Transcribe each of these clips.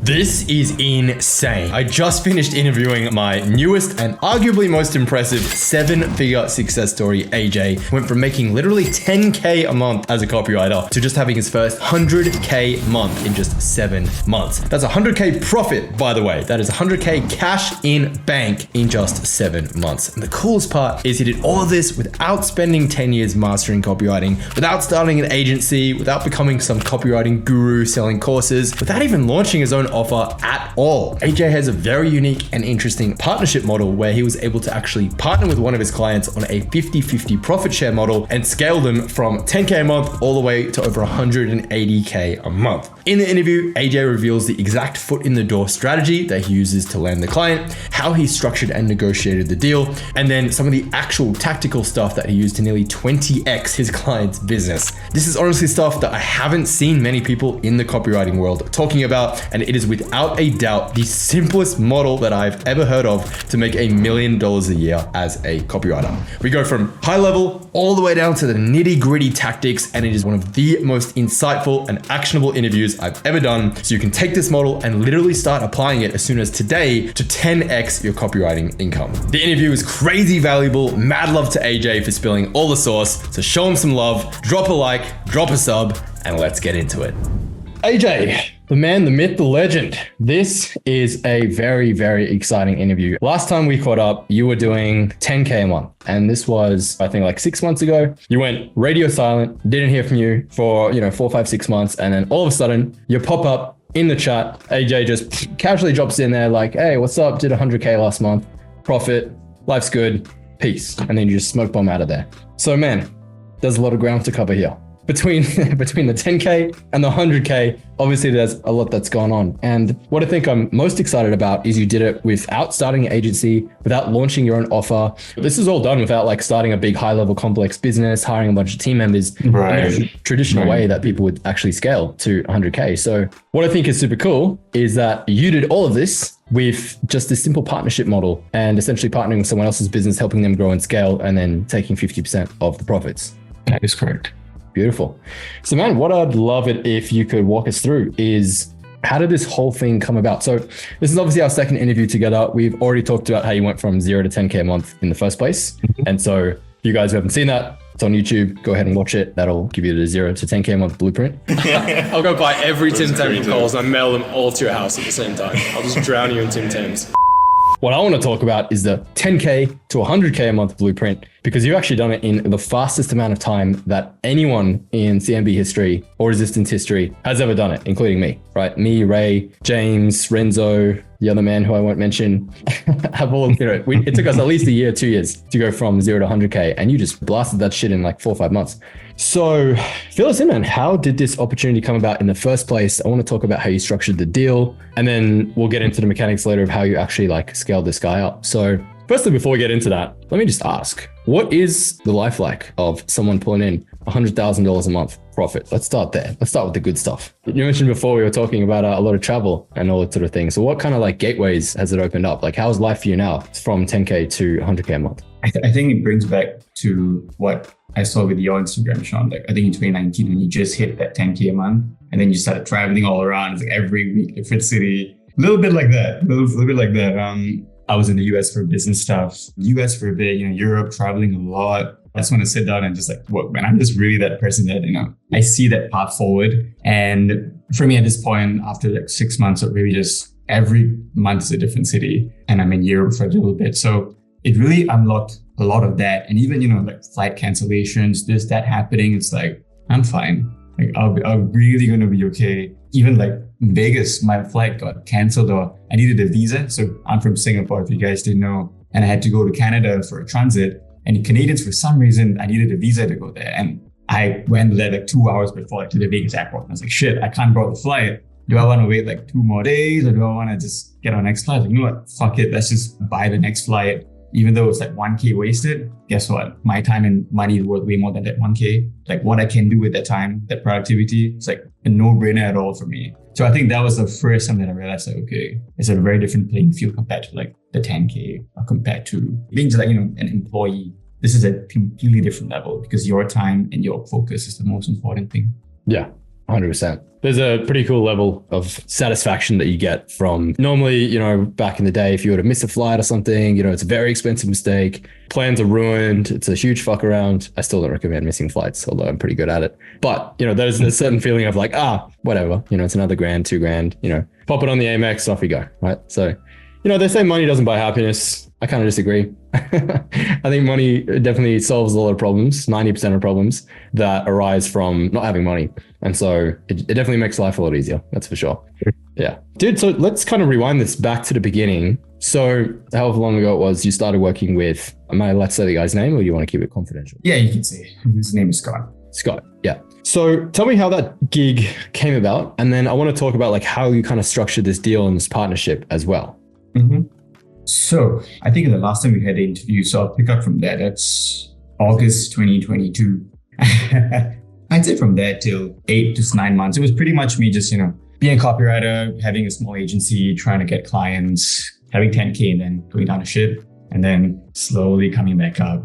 This is insane. I just finished interviewing my newest and arguably most impressive 7-figure success story, AJ. Went from making literally 10K a month as a copywriter to just having his first 100K month in just 7 months. That's 100K profit, by the way. That is 100K cash in bank in just 7 months. And the coolest part is he did all of this without spending 10 years mastering copywriting, without starting an agency, without becoming some copywriting guru selling courses, without even launching his own offer at all. AJ has a very unique and interesting partnership model where he was able to actually partner with one of his clients on a 50-50 profit share model and scale them from 10K a month all the way to over 180K a month. In the interview, AJ reveals the exact foot in the door strategy that he uses to land the client, how he structured and negotiated the deal, and then some of the actual tactical stuff that he used to nearly 20x his client's business. This is honestly stuff that I haven't seen many people in the copywriting world talking about, and it is without a doubt the simplest model that I've ever heard of to make $1 million a year as a copywriter. We go from high level all the way down to the nitty gritty tactics, and it is one of the most insightful and actionable interviews I've ever done. So you can take this model and literally start applying it as soon as today to 10x your copywriting income. The interview is crazy valuable. Mad love to AJ for spilling all the sauce. So show him some love, drop a like, drop a sub, and let's get into it. AJ, the man, the myth, the legend. This is a very, very exciting interview. Last time we caught up, you were doing 10K a month. And this was, I think, like 6 months ago. You went radio silent, didn't hear from you for, 4, 5, 6 months. And then all of a sudden you pop up in the chat. AJ just casually drops in there like, hey, what's up? Did 100K last month. Profit. Life's good. Peace. And then you just smoke bomb out of there. So man, there's a lot of ground to cover here. Between the 10K and the 100K, obviously there's a lot that's gone on. And what I think I'm most excited about is you did it without starting an agency, without launching your own offer. This is all done without like starting a big high level complex business, hiring a bunch of team members, right, in a traditional way that people would actually scale to 100K. So what I think is super cool is that you did all of this with just this simple partnership model and essentially partnering with someone else's business, helping them grow and scale, and then taking 50% of the profits. That is correct. Beautiful. So man, what I'd love it if you could walk us through is how did this whole thing come about? So this is obviously our second interview together. We've already talked about how you went from 0 to 10K a month in the first place. And so if you guys who haven't seen that, it's on YouTube. Go ahead and watch it. That'll give you the 0 to 10K a month blueprint. I'll go buy every Tim Tam calls and mail them all to your house at the same time. I'll just drown you in Tim Tams. What I want to talk about is the 10K to 100K a month blueprint, because you've actually done it in the fastest amount of time that anyone in CMB history or resistance history has ever done it, including me, right? Me, Ray, James, Renzo, the other man who I won't mention, have all, it took us at least a year, 2 years to go from 0 to 100K, and you just blasted that shit in like 4 or 5 months. So fill us in, man. How did this opportunity come about in the first place? I want to talk about how you structured the deal, and then we'll get into the mechanics later of how you actually like scaled this guy up. So firstly, before we get into that, let me just ask, what is the life like of someone pulling in $100,000 a month profit? Let's start there. Let's start with the good stuff. You mentioned before we were talking about a lot of travel and all that sort of thing. So what kind of like gateways has it opened up? Like how's life for you now from 10K to 100K a month? I think it brings back to what I saw with your Instagram, Sean. Like I think in 2019, when you just hit that 10K a month and then you started traveling all around, it's like every week, different city, a little bit like that, a little bit like that. I was in the US for business stuff, US for a bit, Europe, traveling a lot. I just want to sit down and just like, work, man, I'm just really that person that, I see that path forward. And for me at this point, after like 6 months of really just every month is a different city, and I'm in Europe for a little bit. So it really unlocked a lot of that. And even, like flight cancellations, this, that happening, it's like, I'm fine. Like I'm really going to be okay. Even like Vegas, my flight got canceled or I needed a visa. So I'm from Singapore, if you guys didn't know, and I had to go to Canada for a transit. And Canadians, for some reason, I needed a visa to go there. And I went there like 2 hours before to the Vegas airport. And I was like, shit, I can't board the flight. Do I want to wait like 2 more days, or do I want to just get on the next flight? Like, you know what? Fuck it. Let's just buy the next flight. Even though it's like 1K wasted, guess what? My time and money is worth way more than that 1K. Like what I can do with that time, that productivity, it's like a no-brainer at all for me. So I think that was the first time that I realized like, okay, it's a very different playing field compared to like the 10K or compared to being just like, an employee. This is a completely different level because your time and your focus is the most important thing. Yeah. 100%. There's a pretty cool level of satisfaction that you get from normally, back in the day, if you were to miss a flight or something, it's a very expensive mistake. Plans are ruined. It's a huge fuck around. I still don't recommend missing flights, although I'm pretty good at it. But, there's a certain feeling of like, whatever, it's another $1,000, $2,000, pop it on the Amex, off you go, right? So, they say money doesn't buy happiness. I kind of disagree. I think money definitely solves a lot of problems, 90% of problems that arise from not having money. And so it definitely makes life a lot easier. That's for sure. Yeah. Dude, so let's kind of rewind this back to the beginning. So however long ago it was, you started working with, am I allowed to say the guy's name or do you want to keep it confidential? Yeah, you can say. His name is Scott. Scott, yeah. So tell me how that gig came about. And then I want to talk about like how you kind of structured this deal and this partnership as well. Mm-hmm. So I think the last time we had the interview, so I'll pick up from there. That's August 2022. I'd say from there till 8 to 9 months, it was pretty much me just, being a copywriter, having a small agency, trying to get clients, having 10K and then going down a ship and then slowly coming back up.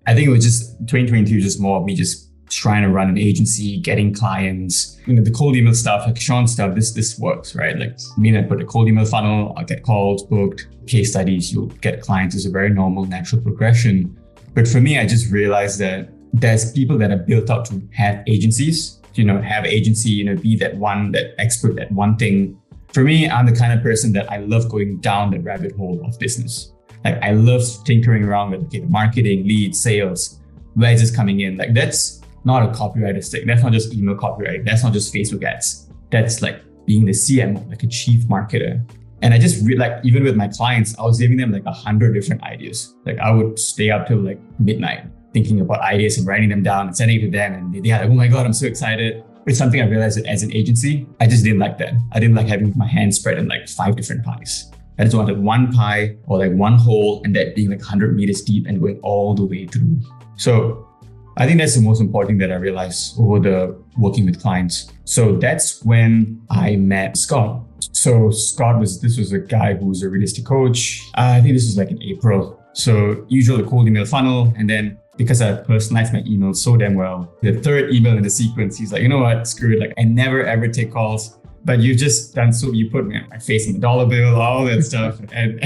I think it was just 2022, just more of me just trying to run an agency, getting clients, the cold email stuff, like Sean stuff, this works, right? Like me and I put a cold email funnel, I'll get calls, booked, case studies, you'll get clients. It's a very normal, natural progression. But for me, I just realized that there's people that are built out to have agencies, have agency, be that expert at one thing. For me, I'm the kind of person that I love going down the rabbit hole of business. Like I love tinkering around with the marketing, leads, sales, where is this coming in? Like that's not a copywriter stick. That's not just email copywriting. That's not just Facebook ads. That's like being the CMO, like a chief marketer. And I just even with my clients, I was giving them like 100 different ideas. Like I would stay up till like midnight thinking about ideas and writing them down and sending it to them. And they're like, oh my God, I'm so excited. It's something I realized that as an agency, I just didn't like that. I didn't like having my hands spread in like 5 different pies. I just wanted one pie or like one hole and that being like 100 meters deep and going all the way through. So I think that's the most important thing that I realized over the working with clients. So that's when I met Scott. So Scott this was a guy who was a real estate coach. I think this was like in April. So usually a cold email funnel. And then because I personalized my email so damn well, the third email in the sequence, he's like, you know what, screw it. Like I never ever take calls, but you've just done so, you put my face in the dollar bill, all that stuff. And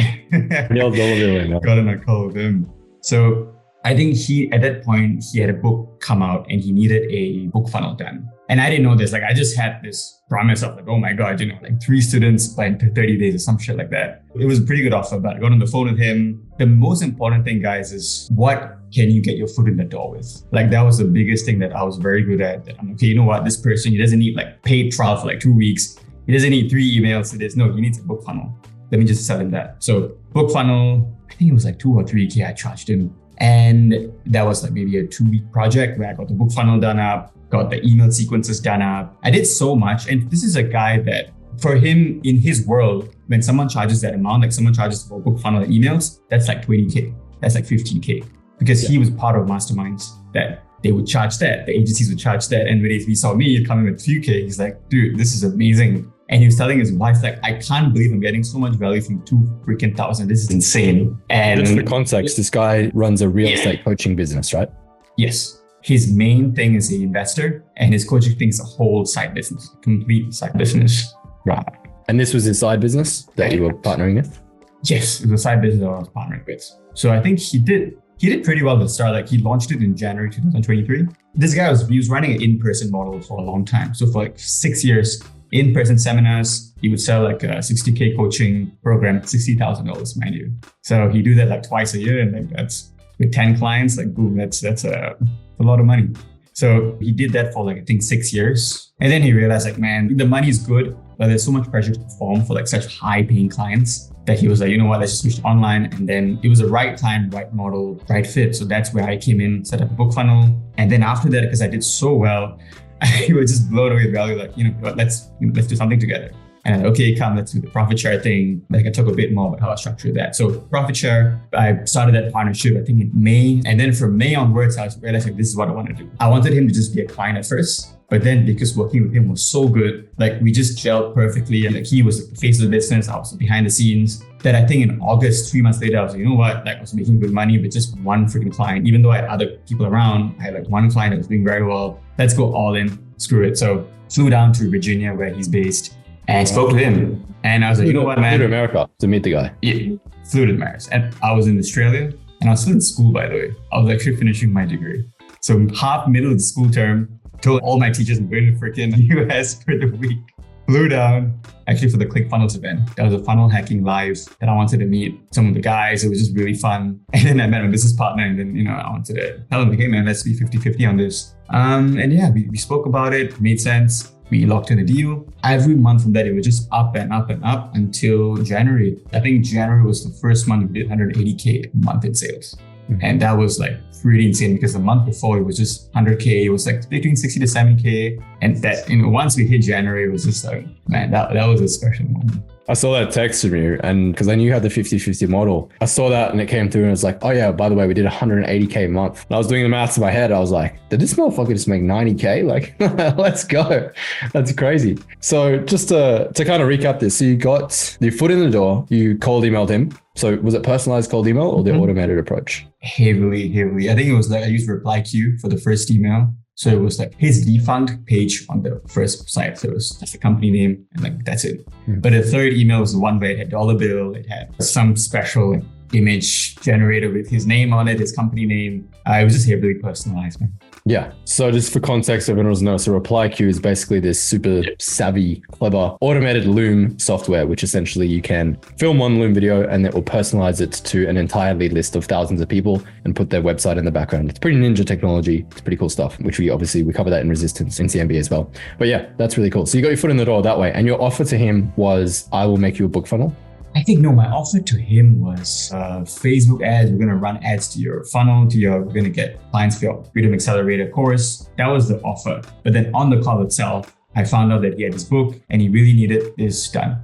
Real dollar bill, got on a call with him. So I think at that point, he had a book come out and he needed a book funnel done. And I didn't know this. Like I just had this promise of like, oh my God, like 3 students by 30 days or some shit like that. It was a pretty good offer, but I got on the phone with him. The most important thing, guys, is what can you get your foot in the door with? Like that was the biggest thing that I was very good at. That I'm okay, you know what? This person, he doesn't need like paid trial for like 2 weeks. He doesn't need 3 emails to this. No, he needs a book funnel. Let me just sell him that. So book funnel, I think it was like 2 or 3K I charged him. And that was like maybe a 2-week project where I got the book funnel done up, got the email sequences done up. I did so much. And this is a guy that for him in his world, when someone charges that amount, like someone charges for book funnel and emails, that's like 20K. That's like 15K. Because he was part of masterminds that they would charge that. The agencies would charge that. And when he saw me coming with 3K, he's like, dude, this is amazing. And he was telling his wife, like, I can't believe I'm getting so much value from 2,000. This is insane. And just for context, this guy runs a real estate coaching business, right? Yes. His main thing is an investor and his coaching thing is a whole side business, complete side business. Right. And this was his side business that you were partnering with? Yes, it was a side business that I was partnering with. So I think he did pretty well at the start. Like he launched it in January 2023. This guy he was running an in-person model for a long time. So for like 6 years, in-person seminars, he would sell like a 60K coaching program, $60,000, mind you. So he do that like twice a year, and like that's with 10 clients, like boom, that's a lot of money. So he did that for like I think 6 years, and then he realized like, man, the money is good, but there's so much pressure to perform for like such high-paying clients that he was like, you know what, let's just switch to online. And then it was the right time, right model, right fit. So that's where I came in, set up a book funnel, and then after that, because I did so well, I was just blown away with value. Like, you know what, let's do something together. And okay, come, let's do the profit share thing. Like I talk a bit more about how I structured that. So profit share, I started that partnership, I think in May. And then from May onwards, I realized like, this is what I want to do. I wanted him to just be a client at first. But then because working with him was so good, like we just gelled perfectly. And like he was the face of the business, I was behind the scenes. That I think in August, 3 months later, I was like, you know what? Like I was making good money with just one freaking client. Even though I had other people around, I had like one client that was doing very well. Let's go all in, screw it. So Flew down to Virginia where he's based and spoke to him. And I was like, you know what, man? Flew to America to meet the guy. Yeah, flew to America. And I was in Australia and I was still in school, by the way. I was actually finishing my degree. So middle of the school term, told all my teachers I'm going to freaking US for the week. Flew down, actually for the ClickFunnels event. That was a funnel hacking live that I wanted to meet some of the guys. It was just really fun. And then I met my business partner and then, I wanted to tell him, hey man, let's be 50-50 on this. And yeah, we spoke about it, made sense. We locked in a deal. Every month from that, it was just up and up and up until January. I think January was the first month we did 180K a month in sales. And that was like pretty insane because the month before it was just 100K. It was like between 60 to 70K. And that, once we hit January, it was just like, man, that was a special moment. I saw that text from you, and because I knew you had the 50-50 model, I saw that and it came through and it was like, oh yeah, by the way, we did 180K a month. And I was doing the maths in my head. I was like, did this motherfucker just make 90K? Like, let's go. That's crazy. So just to kind of recap this, so you got your foot in the door, you cold emailed him. So was it personalized cold email or the automated approach? Heavily. I think it was like I used reply queue for the first email. So it was like his defunct page on the first site. So it was just the company name and like that's it. But the third email was the one where it had dollar bill. It had some special image generator with his name on it, his company name. It was just heavily personalized, man. Yeah. So just for context, everyone will know. So reply queue is basically this super savvy, clever, automated Loom software, which essentially you can film one Loom video and it will personalize it to an entire lead list of thousands of people and put their website in the background. It's pretty ninja technology. It's pretty cool stuff, which we cover that in Resistance in CMB as well. But yeah, that's really cool. So you got your foot in the door that way. And your offer to him was, I will make you a book funnel. I think, no, my offer to him was Facebook ads. We're going to run ads to your funnel, we're going to get clients for your Freedom Accelerator course. That was the offer. But then on the call itself, I found out that he had his book and he really needed this done.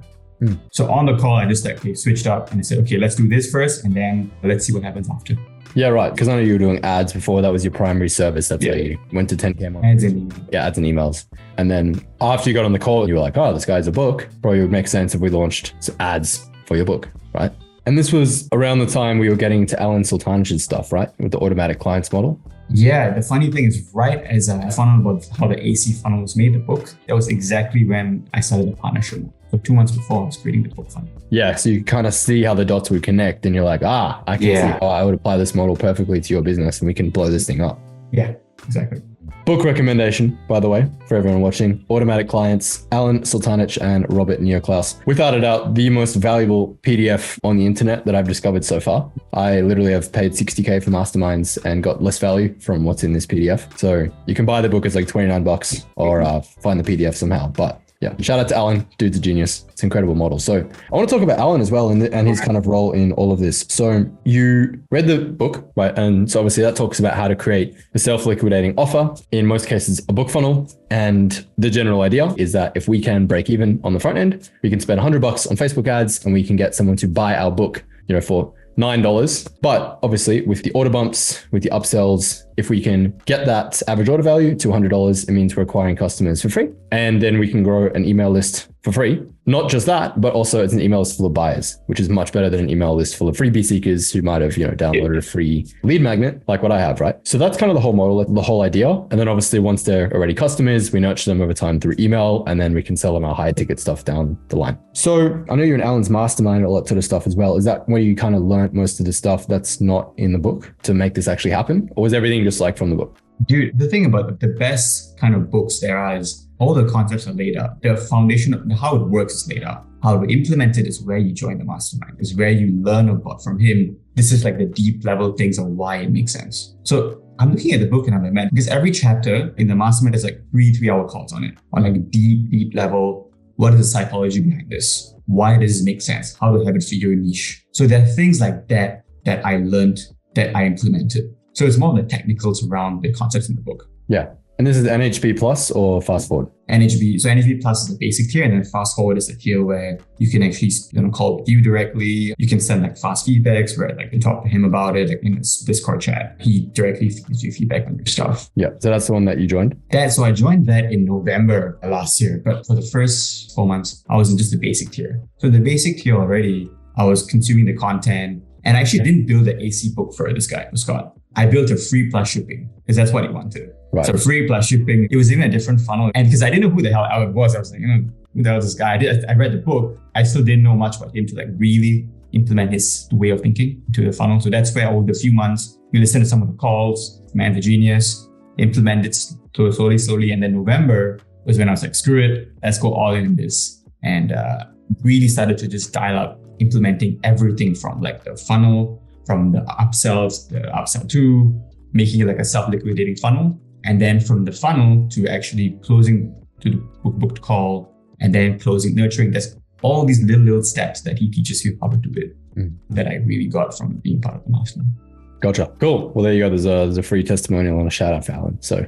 So on the call, I just switched up and I said, okay, let's do this first and then let's see what happens after. Yeah, right. Because I know you were doing ads before. That was your primary service. That's how you went to 10K a month. Ads and emails. Yeah, ads and emails. And then after you got on the call, you were like, oh, this guy's a book. Probably would make sense if we launched some ads for your book, right? And this was around the time we were getting to Alan Sultanich's stuff, right? With the automatic clients model. Yeah, the funny thing is, right as I found out about how the AC funnel was made, the book, that was exactly when I started the partnership. So 2 months before I was creating the book funnel. Yeah, so you kind of see how the dots would connect and you're like, I can see how I would apply this model perfectly to your business and we can blow this thing up. Yeah, exactly. Book recommendation, by the way, for everyone watching, Automatic Clients, Alan Sultanich and Robert Neoclaus. Without a doubt, the most valuable PDF on the internet that I've discovered so far. I literally have paid 60K for masterminds and got less value from what's in this PDF. So you can buy the book, it's like $29 or find the PDF somehow. But yeah, shout out to Alan, dude's a genius. It's an incredible model. So I want to talk about Alan as well and his kind of role in all of this. So you read the book, right? And so obviously that talks about how to create a self-liquidating offer, in most cases, a book funnel. And the general idea is that if we can break even on the front end, we can spend $100 on Facebook ads and we can get someone to buy our book, for $9. But obviously with the order bumps, with the upsells, if we can get that average order value to $100, it means we're acquiring customers for free. And then we can grow an email list for free. Not just that, but also it's an email list full of buyers, which is much better than an email list full of freebie seekers who might have, downloaded a free lead magnet like what I have, right? So that's kind of the whole model, the whole idea. And then obviously once they're already customers, we nurture them over time through email, and then we can sell them our higher ticket stuff down the line. So I know you're in Alan's mastermind, all that sort of stuff as well. Is that where you kind of learned most of the stuff that's not in the book to make this actually happen? Or was everything just like from the book? Dude, the thing about the best kind of books there are is all the concepts are laid out. The foundation of how it works is laid out. How to implement it is where you join the mastermind, is where you learn about from him. This is like the deep level things of why it makes sense. So I'm looking at the book and I'm like, man, because every chapter in the mastermind has like 3-hour calls on it, on like deep level. What is the psychology behind this? Why does it make sense? How to have it fit your niche? So there are things like that I learned, that I implemented. So it's more the technicals around the concepts in the book. Yeah. And this is NHP Plus or Fast Forward? NHP. So NHP Plus is the basic tier, and then Fast Forward is the tier where you can actually call with you directly. You can send like fast feedbacks where like you talk to him about it, like in this Discord chat. He directly gives you feedback on your stuff. Yeah. So that's the one that you joined? So I joined that in November last year. But for the first 4 months, I was in just the basic tier. So the basic tier already, I was consuming the content. And I actually didn't build the AC book for this guy, for Scott. I built a free plus shipping because that's what he wanted. Right. So free plus shipping. It was even a different funnel. And because I didn't know who the hell Albert was, I was like, who the hell is this guy? I read the book. I still didn't know much about him to like really implement his way of thinking into the funnel. So that's where over the few months, you listen to some of the calls, man, the genius, implement it slowly. And then November was when I was like, screw it, let's go all in this. And really started to just dial up implementing everything from like the funnel, from the upsells, the upsell to making it like a self-liquidating funnel. And then from the funnel to actually closing to the booked call and then closing, nurturing. There's all these little steps that he teaches you how to do it that I really got from being part of the mastermind. Gotcha. Cool. Well, there you go. There's a free testimonial and a shout out for Alan. So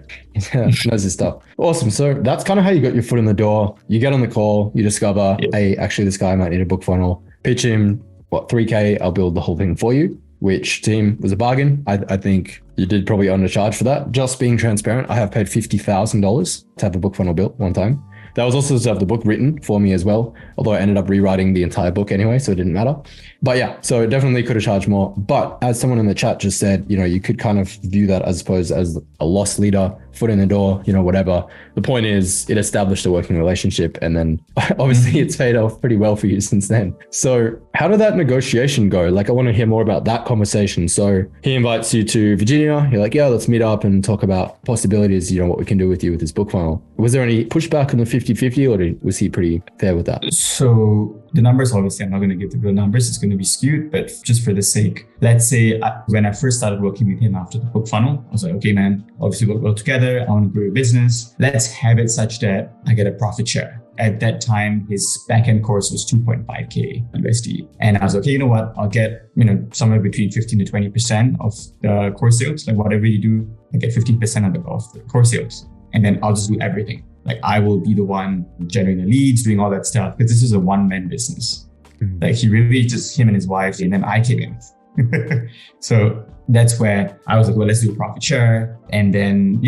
knows his stuff. Awesome. So that's kind of how you got your foot in the door. You get on the call, you discover, hey, actually this guy might need a book funnel. Pitch him, $3K, I'll build the whole thing for you, which to him was a bargain. I think you did probably undercharge for that. Just being transparent, I have paid $50,000 to have a book funnel built one time. That was also to have the book written for me as well, although I ended up rewriting the entire book anyway, so it didn't matter. But yeah, so definitely could have charged more. But as someone in the chat just said, you could kind of view that as opposed as a loss leader, foot in the door, whatever. The point is it established a working relationship, and then obviously it's paid off pretty well for you since then. So how did that negotiation go? Like, I want to hear more about that conversation. So he invites you to Virginia. You're like, yeah, let's meet up and talk about possibilities, what we can do with you with this book funnel. Was there any pushback on the 50-50, or was he pretty fair with that? So the numbers, obviously, I'm not going to give the real numbers. It's going to be skewed, but just for the sake, let's say when I first started working with him after the book funnel, I was like, okay, man, obviously we'll work together. I want to grow a business. Let's have it such that I get a profit share. At that time, his backend course was 2.5K USD. And I was like, okay, you know what? I'll get, somewhere between 15 to 20% of the course sales. Like whatever you do, I get 15% of the course sales. And then I'll just do everything. Like I will be the one generating the leads, doing all that stuff, because this is a one-man business. Like he really just him and his wife, and then I came in. So that's where I was like, well, let's do a profit share. And then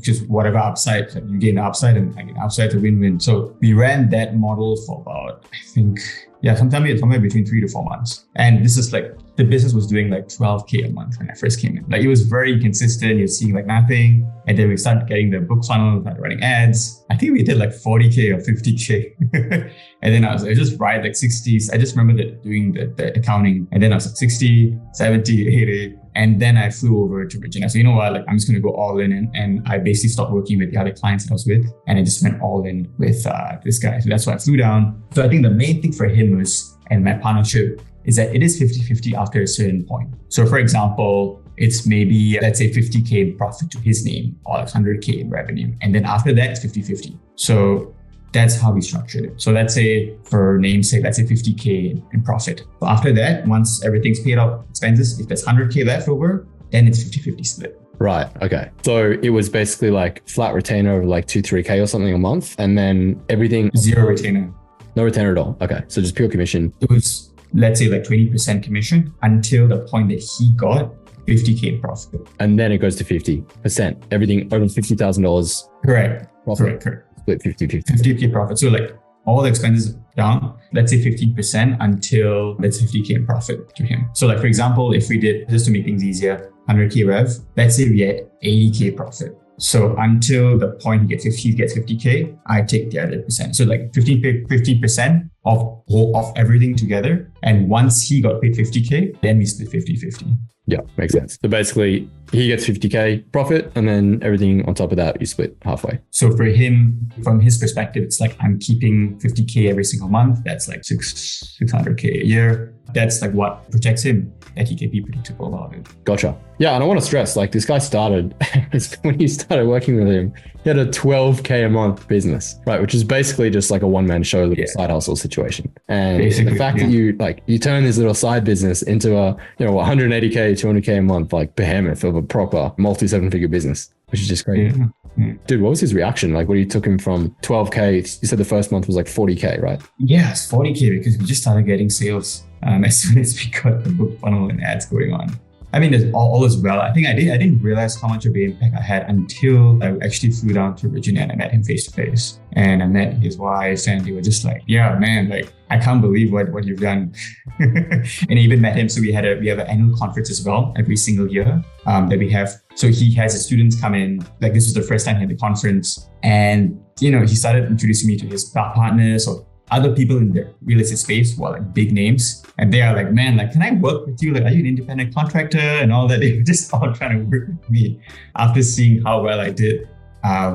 just whatever upside, you gain the upside and I gain the upside, to win-win. So we ran that model for about, I think, somewhere between 3 to 4 months. And this is like, the business was doing like 12K a month when I first came in. Like it was very consistent. You're seeing like nothing. And then we started getting the book funnel, started running ads. I think we did like 40K or 50K. And then I was like, just write like 60s. I just remember doing the accounting. And then I was like 60, 70, 80. And then I flew over to Virginia. So you know what, like I'm just going to go all in. And I basically stopped working with the other clients that I was with. And I just went all in with this guy. So that's why I flew down. So I think the main thing for him was, and my partnership, is that it is 50-50 after a certain point. So for example, it's maybe, let's say 50K in profit to his name or 100K in revenue. And then after that, it's 50-50. So that's how we structured it. So let's say for namesake, let's say 50K in profit. So after that, once everything's paid off expenses, if there's 100K left over, then it's 50-50 split. Right. Okay. So it was basically like flat retainer of like 2-3K or something a month. And then everything. Zero retainer. No retainer at all. Okay. So just pure commission. It was, let's say like 20% commission until the point that he got 50K in profit. And then it goes to 50%. Everything over $50,000. Correct. Profit. Correct. Split 50-50. 50K profit. So like all the expenses down, let's say 15% until that's 50K in profit to him. So like, for example, if we did, just to make things easier, 100K rev, let's say we had 80K profit. So until the point he gets 50K, I take the other percent. So like 15% of everything together. And once he got paid 50K, then we split 50-50. Yeah, makes sense. So basically he gets 50K profit and then everything on top of that, you split halfway. So for him, from his perspective, it's like I'm keeping 50K every single month. That's like 600K a year. That's like what protects him, that he can be predictable about it. Gotcha. Yeah, and I want to stress, like this guy started, when you started working with him, he had a 12K a month business, right? Which is basically just like a one-man show, little side hustle situation. And basically, the fact that you turn this little side business into a, 180K, 200K a month, like behemoth of a proper multi-7-figure business, which is just great. Yeah. Dude, what was his reaction? Like when you took him from 12K, you said the first month was like 40K, right? Yes, 40K because we just started getting sales as soon as we got the book funnel and ads going on. I mean, there's all is well. I think I didn't realize how much of an impact I had until I actually flew down to Virginia and I met him face to face. And I met his wife and they were just like, yeah, man, like, I can't believe what you've done. And I even met him. So we have an annual conference as well every single year that we have. So he has his students come in, like this was the first time he had the conference. And, you know, he started introducing me to his partners or other people in the real estate space who are like big names. And they are like, man, like, can I work with you? Like, are you an independent contractor and all that? They were just all trying to work with me after seeing how well I did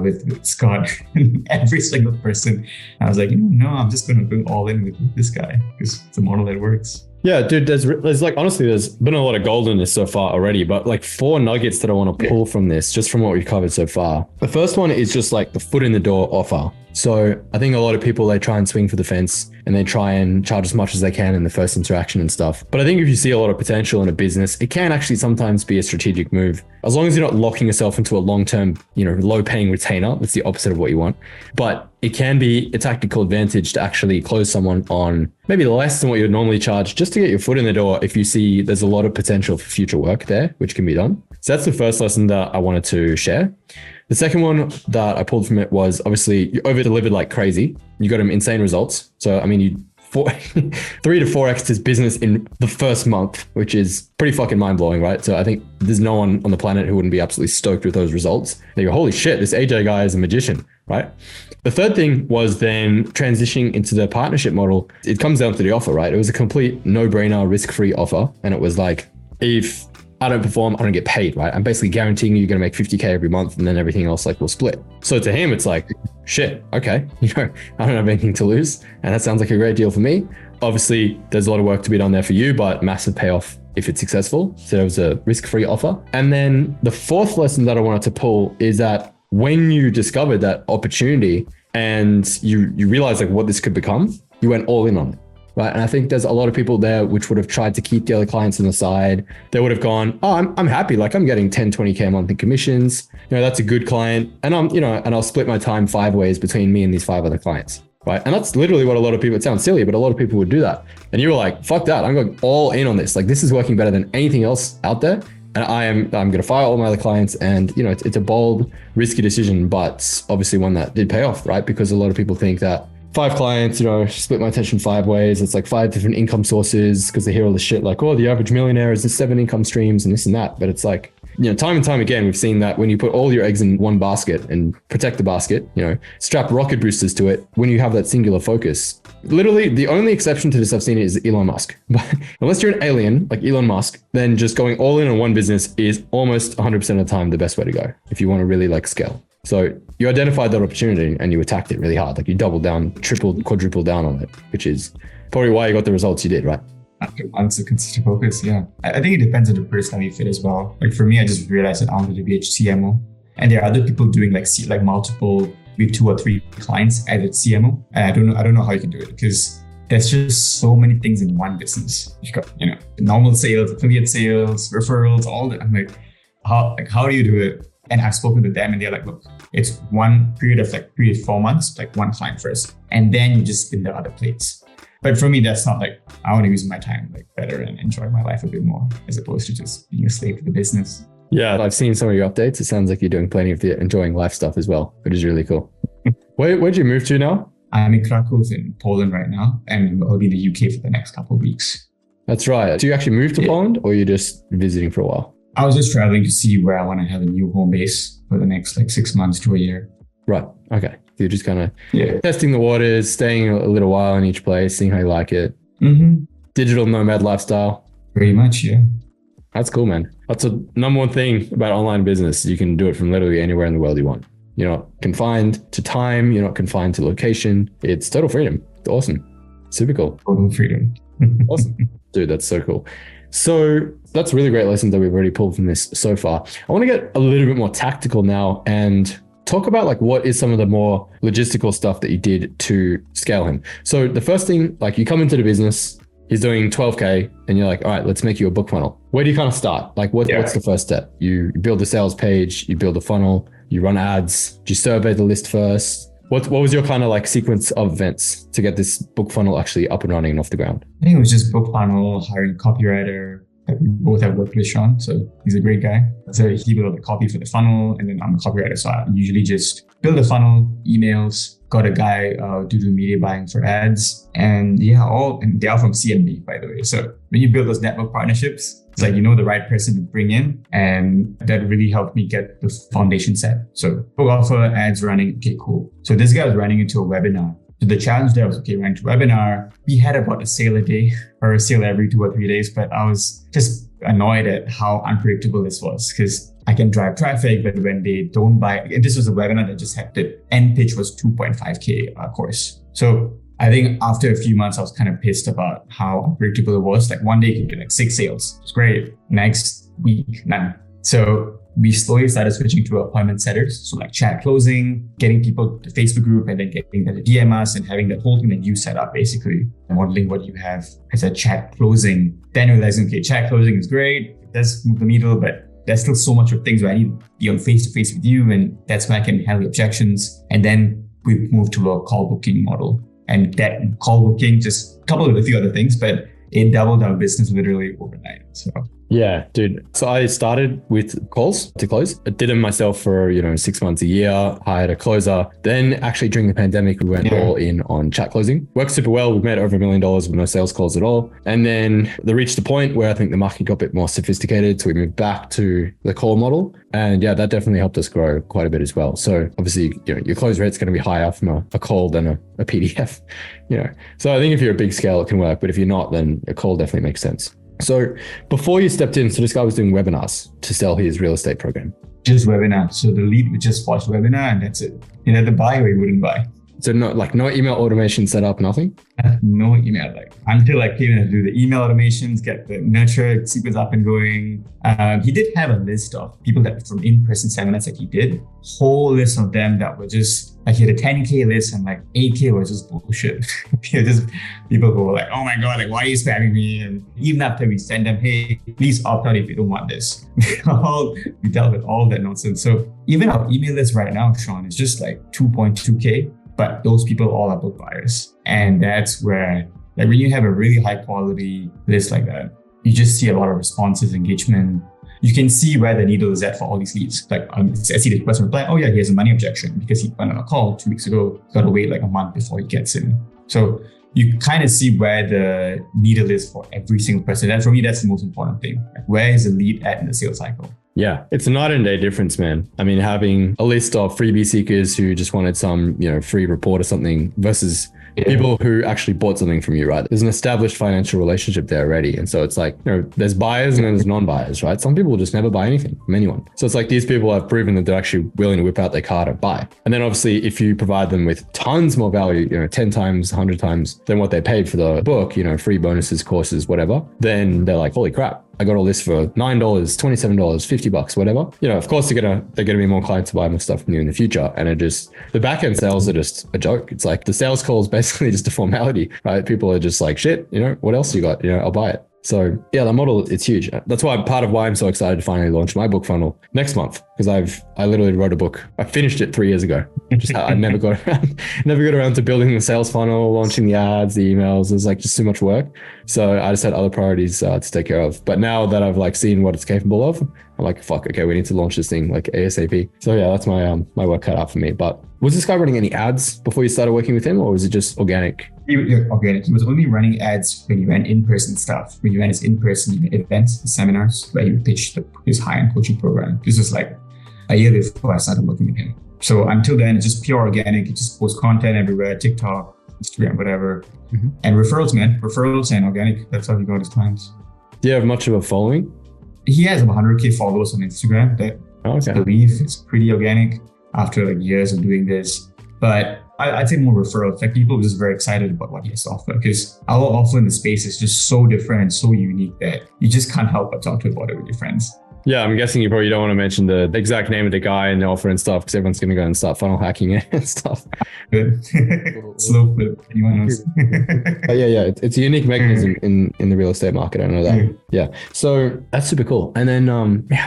with Scott and every single person. I was like, no, I'm just going to go all in with this guy because it's a model that works. Yeah, dude, there's like, honestly, there's been a lot of gold in this so far already, but like 4 nuggets that I want to pull from this, just from what we've covered so far. The first one is just like the foot in the door offer. So I think a lot of people, they try and swing for the fence and they try and charge as much as they can in the first interaction and stuff. But I think if you see a lot of potential in a business, it can actually sometimes be a strategic move. As long as you're not locking yourself into a long-term, low paying retainer, that's the opposite of what you want. But it can be a tactical advantage to actually close someone on maybe less than what you'd normally charge just to get your foot in the door if you see there's a lot of potential for future work there, which can be done. So that's the first lesson that I wanted to share. The second one that I pulled from it was obviously you over-delivered like crazy. You got him insane results. So, I mean, you 3 to 4x his business in the first month, which is pretty fucking mind-blowing, right? So I think there's no one on the planet who wouldn't be absolutely stoked with those results. They go, holy shit, this AJ guy is a magician, right? The third thing was then transitioning into the partnership model. It comes down to the offer, right? It was a complete no-brainer, risk-free offer. And it was like, if I don't perform, I don't get paid, right? I'm basically guaranteeing you're going to make 50K every month and then everything else like will split. So to him, it's like, shit, okay, I don't have anything to lose. And that sounds like a great deal for me. Obviously, there's a lot of work to be done there for you, but massive payoff if it's successful. So it was a risk-free offer. And then the fourth lesson that I wanted to pull is that when you discovered that opportunity and you realized like what this could become, you went all in on it. Right. And I think there's a lot of people there which would have tried to keep the other clients on the side. They would have gone, oh, I'm happy. Like I'm getting 10, 20K a month in commissions. That's a good client. And and I'll split my time 5 ways between me and these 5 other clients. Right. And that's literally what a lot of people, it sounds silly, but a lot of people would do that. And you were like, fuck that. I'm going all in on this. Like this is working better than anything else out there. And I'm going to fire all my other clients. And, it's a bold, risky decision, but obviously one that did pay off, right? Because a lot of people think that 5 clients, split my attention 5 ways. It's like 5 different income sources because they hear all this shit like, oh, the average millionaire is 7 income streams and this and that. But it's like, time and time again, we've seen that when you put all your eggs in one basket and protect the basket, strap rocket boosters to it when you have that singular focus. Literally, the only exception to this I've seen is Elon Musk. But unless you're an alien like Elon Musk, then just going all in on one business is almost 100% of the time the best way to go if you want to really like scale. So you identified that opportunity and you attacked it really hard. Like you doubled down, tripled, quadrupled down on it, which is probably why you got the results you did, right? After months of consistent focus, yeah. I think it depends on the personality fit as well. Like for me, I just realized that I wanted to be a CMO. And there are other people doing like multiple, with 2 or 3 clients as a CMO. And I don't know how you can do it because there's just so many things in one business. You've got, normal sales, affiliate sales, referrals, all that. I'm like, how do you do it? And I've spoken to them and they're like, look, it's one period of 3 to 4 months, like one client first, and then you just spin the other plates. But for me, that's not like, I want to use my time like better and enjoy my life a bit more as opposed to just being a slave to the business. Yeah, I've seen some of your updates. It sounds like you're doing plenty of the enjoying life stuff as well, which is really cool. Where'd you move to now? I'm in Krakow in Poland right now, and I'll be in the UK for the next couple of weeks. That's right. Do you actually move to Poland or you're just visiting for a while? I was just traveling to see where I want to have a new home base for the next 6 months to a year. Right. Okay. You're just kind of testing the waters, staying a little while in each place, seeing how you like it. Mm-hmm. Digital nomad lifestyle. Pretty much, yeah. That's cool, man. That's a number one thing about online business. You can do it from literally anywhere in the world you want. You're not confined to time. You're not confined to location. It's total freedom. It's awesome. Super cool. Total freedom. Awesome. Dude, that's so cool. So that's a really great lesson that we've already pulled from this so far. I want to get a little bit more tactical now and talk about like what is some of the more logistical stuff that you did to scale him. So the first thing, like you come into the business, he's doing 12K and you're like, all right, let's make you a book funnel. Where do you kind of start? Like what's the first step? You build a sales page, you build a funnel, you run ads, you survey the list first. What was your kind of like sequence of events to get this book funnel actually up and running and off the ground? I think it was just book funnel, hiring a copywriter, we both have worked with Sean, so he's a great guy. So he built the copy for the funnel, and then I'm a copywriter, so I usually just build a funnel, emails, got a guy to do media buying for ads, and they are from CNB, by the way. So when you build those network partnerships, it's like, you know, the right person to bring in, and that really helped me get the foundation set. So book offer, ads running, okay, cool. So this guy was running into a webinar. So the challenge there was, okay, running to webinar, we had about a sale a day or a sale every 2 or 3 days, but I was just annoyed at how unpredictable this was, because I can drive traffic, but when they don't buy, this was a webinar that just had the end pitch was 2.5K course. So I think after a few months, I was kind of pissed about how unpredictable it was. Like one day you could get like 6 sales. It's great. Next week, none. So we slowly started switching to appointment setters. So like chat closing, getting people to Facebook group, and then getting them to DM us and having that whole thing that you set up, basically modeling what you have as a chat closing. Then realizing, okay, chat closing is great. It does move the needle, but there's still so much of things where I need to be on face-to-face with you, and that's where I can handle objections. And then we moved to a call booking model. And that call booking just coupled with a few other things, but it doubled our business literally overnight. So yeah, dude. So I started with calls to close. I did them myself for, 6 months, a year, hired a closer. Then actually during the pandemic, we went all in on chat closing. Worked super well. We made over $1 million with no sales calls at all. And then they reached a point where I think the market got a bit more sophisticated. So we moved back to the call model. And yeah, that definitely helped us grow quite a bit as well. So obviously, your close rate's going to be higher from a call than a PDF, So I think if you're a big scale, it can work. But if you're not, then a call definitely makes sense. So before you stepped in, so this guy was doing webinars to sell his real estate program. Just webinar. So the lead would just watch webinar and that's it. You had to buy or you wouldn't buy. So no email automation set up, nothing? No email, until I came in to do the email automations, get the nurture sequence up and going. He did have a list of people that from in-person seminars that he did, whole list of them that were just like, he had a 10K list and like 8K was just bullshit. Just people who were like, oh my God, like why are you spamming me? And even after we send them, hey, please opt out if you don't want this. We dealt with all that nonsense. So even our email list right now, Sean, is just like 2.2K. But those people all are book buyers. And that's where, like when you have a really high quality list like that, you just see a lot of responses, engagement. You can see where the needle is at for all these leads. Like I see the person reply, oh yeah, he has a money objection because he went on a call 2 weeks ago, got to wait like a month before he gets in. So you kind of see where the needle is for every single person. And for me, that's the most important thing. Like, where is the lead at in the sales cycle? Yeah, it's a night and day difference, man. I mean, having a list of freebie seekers who just wanted some, free report or something versus people who actually bought something from you, right? There's an established financial relationship there already. And so it's like, there's buyers and then there's non-buyers, right? Some people will just never buy anything from anyone. So it's like these people have proven that they're actually willing to whip out their card and buy. And then obviously if you provide them with tons more value, 10 times, 100 times than what they paid for the book, free bonuses, courses, whatever, then they're like, holy crap. I got all this for $9, $27, $50, whatever. Of course they're gonna be more clients to buy more stuff from you in the future. And the back end sales are just a joke. It's like the sales call is basically just a formality, right? People are just like, shit, what else you got? I'll buy it. So yeah, the model, it's huge. That's part of why I'm so excited to finally launch my book funnel next month, because I literally wrote a book. I finished it 3 years ago. I never got around to building the sales funnel, launching the ads, the emails. It was like just too much work. So I just had other priorities to take care of. But now that I've seen what it's capable of, I'm like, fuck, okay, we need to launch this thing like ASAP. So yeah, that's my work cut out for me. But was this guy running any ads before you started working with him, or was it just organic? Organic. He was only running ads when you ran in-person stuff, when you ran his in-person events, seminars, where he pitched his high-end coaching program. This was like a year before I started working with him. So until then, it's just pure organic. He just posts content everywhere, TikTok, Instagram, whatever. Mm-hmm. And referrals, man. Referrals and organic. That's how he got his clients. Do you have much of a following? He has about 100K followers on Instagram. That I believe is pretty organic after like years of doing this. But I'd say more referrals. Like people are just very excited about what he has to offer, because our offer in the space is just so different and so unique that you just can't help but talk about it with your friends. Yeah, I'm guessing you probably don't want to mention the exact name of the guy and the offer and stuff, because everyone's going to go and start funnel hacking it and stuff. Good. Slow flip. Anyone else? Yeah. It's a unique mechanism in the real estate market. I know that. Yeah. So that's super cool. And then,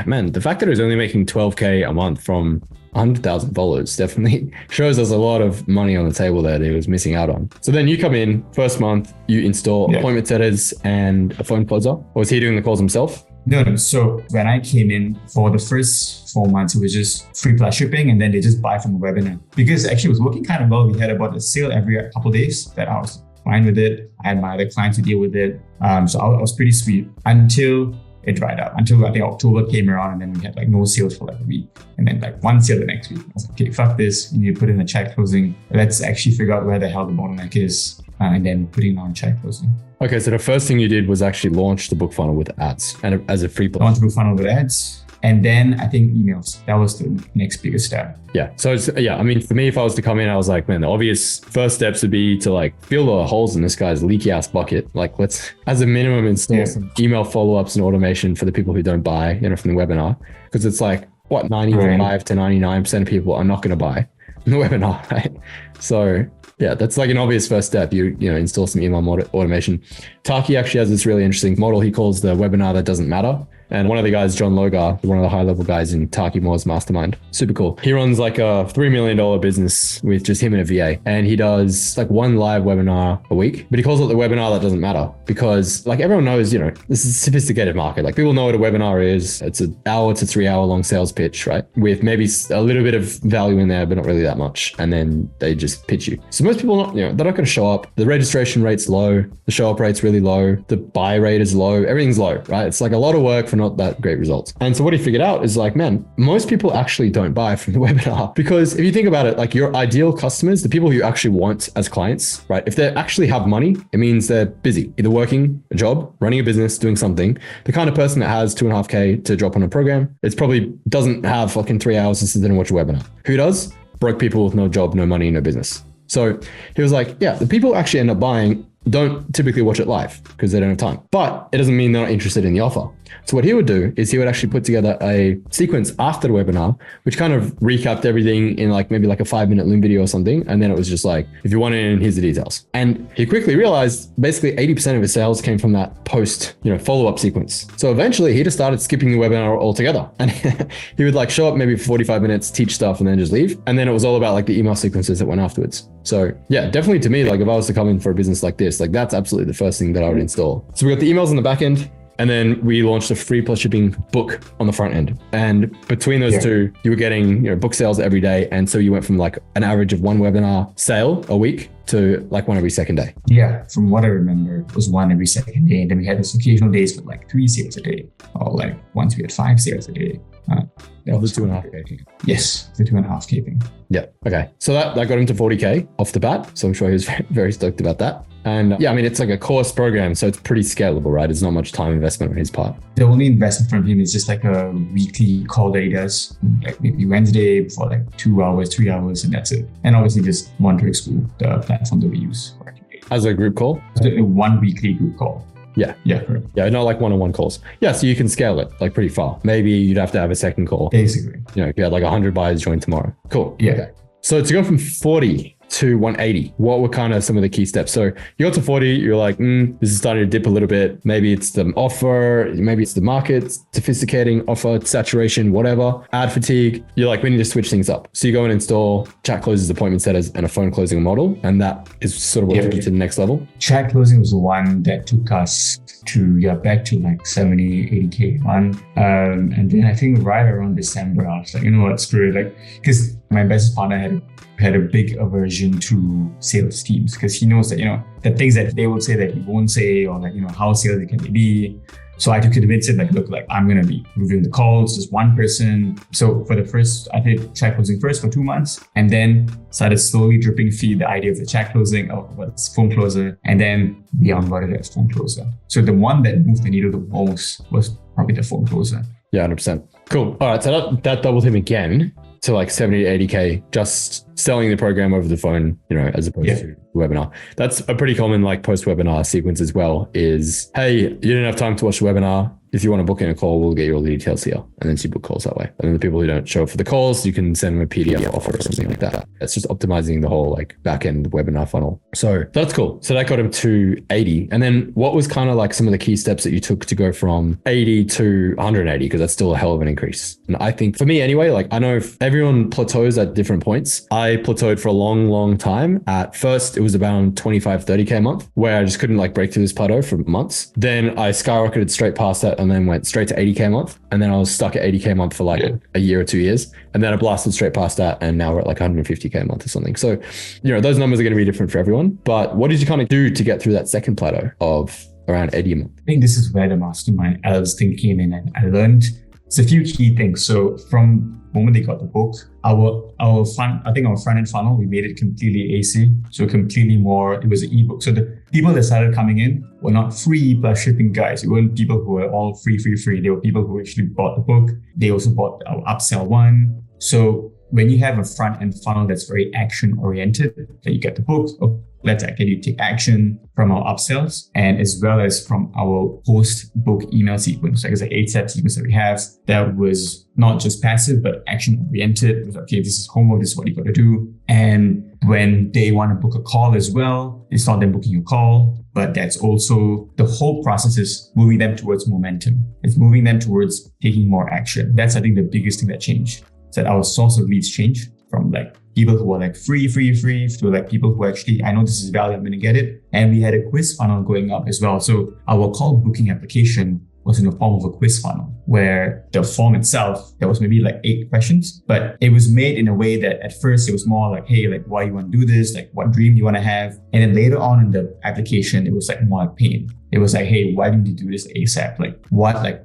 man, the fact that it was only making 12K a month from 100,000 followers definitely shows us a lot of money on the table there that he was missing out on. So then you come in, first month, you install appointment setters and a phone closer. Or was he doing the calls himself? No. So when I came in for the first 4 months, it was just free plus shipping, and then they just buy from a webinar. Because actually it was working kind of well. We had about a sale every couple of days that I was fine with it. I had my other clients to deal with it. So I was pretty sweet until it dried up, until I think October came around, and then we had like no sales for like a week. And then like one sale the next week. I was like, okay, fuck this. We need to put in a chat closing. Let's actually figure out where the hell the bottleneck is, and then putting on chat closing. Okay, so the first thing you did was actually launch the book funnel with ads and as a free plan. Launch the book funnel with ads. And then I think emails. That was the next biggest step. Yeah. So I mean, for me, if I was to come in, I was like, man, the obvious first steps would be to like fill the holes in this guy's leaky ass bucket. Like let's, as a minimum, install some email follow-ups and automation for the people who don't buy, from the webinar. Because it's like, what, 95 to 99% of people are not going to buy in the webinar, right? So yeah, that's like an obvious first step. You install some email automation. Taki actually has this really interesting model he calls the webinar that doesn't matter. And one of the guys, John Logar, one of the high level guys in Taki Moore's mastermind, super cool. He runs like a $3 million business with just him and a VA. And he does like one live webinar a week, but he calls it the webinar that doesn't matter because like everyone knows, this is a sophisticated market. Like people know what a webinar is. It's an hour to 3 hour long sales pitch, right? With maybe a little bit of value in there, but not really that much. And then they just pitch you. So most people, they're not going to show up. The registration rate's low. The show up rate's really low. The buy rate is low. Everything's low, right? It's like a lot of work for not that great results. And so what he figured out is like, man, most people actually don't buy from the webinar because if you think about it, like your ideal customers, the people who you actually want as clients, right? If they actually have money, it means they're busy, either working a job, running a business, doing something. The kind of person that has 2.5K to drop on a program, it's probably doesn't have fucking 3 hours to sit there and watch a webinar. Who does? Broke people with no job, no money, no business. So he was like, yeah, the people who actually end up buying don't typically watch it live because they don't have time, but it doesn't mean they're not interested in the offer. So what he would do is he would actually put together a sequence after the webinar, which kind of recapped everything in like maybe like a 5-minute Loom video or something. And then it was just like, if you want in, here's the details. And he quickly realized basically 80% of his sales came from that post, follow-up sequence. So eventually he just started skipping the webinar altogether. And he would like show up maybe for 45 minutes, teach stuff, and then just leave. And then it was all about like the email sequences that went afterwards. So yeah, definitely to me, like if I was to come in for a business like this, like that's absolutely the first thing that I would install. So we got the emails on the back end. And then we launched a free plus shipping book on the front end. And between those two, you were getting book sales every day. And so you went from like an average of one webinar sale a week to like one every second day. Yeah, from what I remember, it was one every second day. And then we had those occasional days with like 3 sales a day, or like once we had 5 sales a day. That was 2.5K. Yes, the 2.5K thing. Yeah. Okay. So that got him to 40K off the bat. So I'm sure he was very, very stoked about that. And yeah, I mean, it's like a course program, so it's pretty scalable, right? It's not much time investment on his part. The only investment from him is just like a weekly call that he does, like maybe Wednesday for like 2 hours, 3 hours, and that's it. And obviously just Monterey School, the platform that we use. As a group call? One weekly group call. Yeah. Yeah, correct. Yeah, not like one-on-one calls. Yeah, so you can scale it like pretty far. Maybe you'd have to have a second call. Basically. If you had like 100 buyers join tomorrow. Cool. Yeah. Okay. So to go from 40 to 180, what were kind of some of the key steps? So you got to 40, you're like, this is starting to dip a little bit. Maybe it's the offer, maybe it's the market, sophisticating offer, saturation, whatever, ad fatigue. You're like, we need to switch things up. So you go and install chat closes, appointment setters, and a phone closing model. And that is sort of what took you to the next level. Chat closing was the one that took us to, back to like 70, 80K one. And then I think right around December, I was like, what, screw it. Like, because my business partner had a big aversion to sales teams because he knows that, the things that they will say that he won't say, or like, how salesy can they be. So I took it to convince him, like, look, like I'm going to be reviewing the calls, just one person. So for the first, I did chat closing first for 2 months, and then started slowly dripping feed the idea of the chat closing, of what's phone closer, and then we onboarded it as phone closer. So the one that moved the needle the most was probably the phone closer. Yeah, 100%. Cool. All right. So that doubled him again to like 70 to 80K just selling the program over the phone, as opposed to webinar. That's a pretty common like post-webinar sequence as well is, hey, you didn't have time to watch the webinar. If you want to book in a call, we'll get you all the details here. And then you book calls that way. And then the people who don't show up for the calls, you can send them a PDF offer or something like that. It's just optimizing the whole like back-end webinar funnel. So that's cool. So that got him to 80. And then what was kind of like some of the key steps that you took to go from 80 to 180? Because that's still a hell of an increase. And I think for me anyway, like I know if everyone plateaus at different points. I plateaued for a long, long time. At first, it was about 25, 30K a month where I just couldn't like break through this plateau for months. Then I skyrocketed straight past that and then went straight to 80K a month. And then I was stuck at 80K a month for like a year or 2 years. And then I blasted straight past that. And now we're at like 150K a month or something. So, those numbers are going to be different for everyone. But what did you kind of do to get through that second plateau of around 80 a month? I think this is where the mastermind Al's thing came in, and I learned it's a few key things. So from the moment they got the book, our front end funnel, we made it completely AC. So completely more, it was an ebook. So the people that started coming in were not free plus shipping guys. It weren't people who were all free. They were people who actually bought the book. They also bought our upsell one. So when you have a front end funnel that's very action oriented, that you get the book, let's actually take action from our upsells and as well as from our post-book email sequence. Like it's an 8-step sequence that we have that was not just passive, but action-oriented. It was okay, this is homework, this is what you got to do. And when they want to book a call as well, it's not them booking a call, but that's also the whole process is moving them towards momentum. It's moving them towards taking more action. That's, I think, the biggest thing that changed. Is that our source of leads changed from like people who are like free to like people who actually, I know this is value, I'm going to get it. And we had a quiz funnel going up as well. So our call booking application was in the form of a quiz funnel where the form itself, there was maybe like 8 questions, but it was made in a way that at first it was more like, hey, like why you want to do this? Like what dream you want to have? And then later on in the application, it was like more like pain. It was like, hey, why didn't you do this ASAP? Like what, like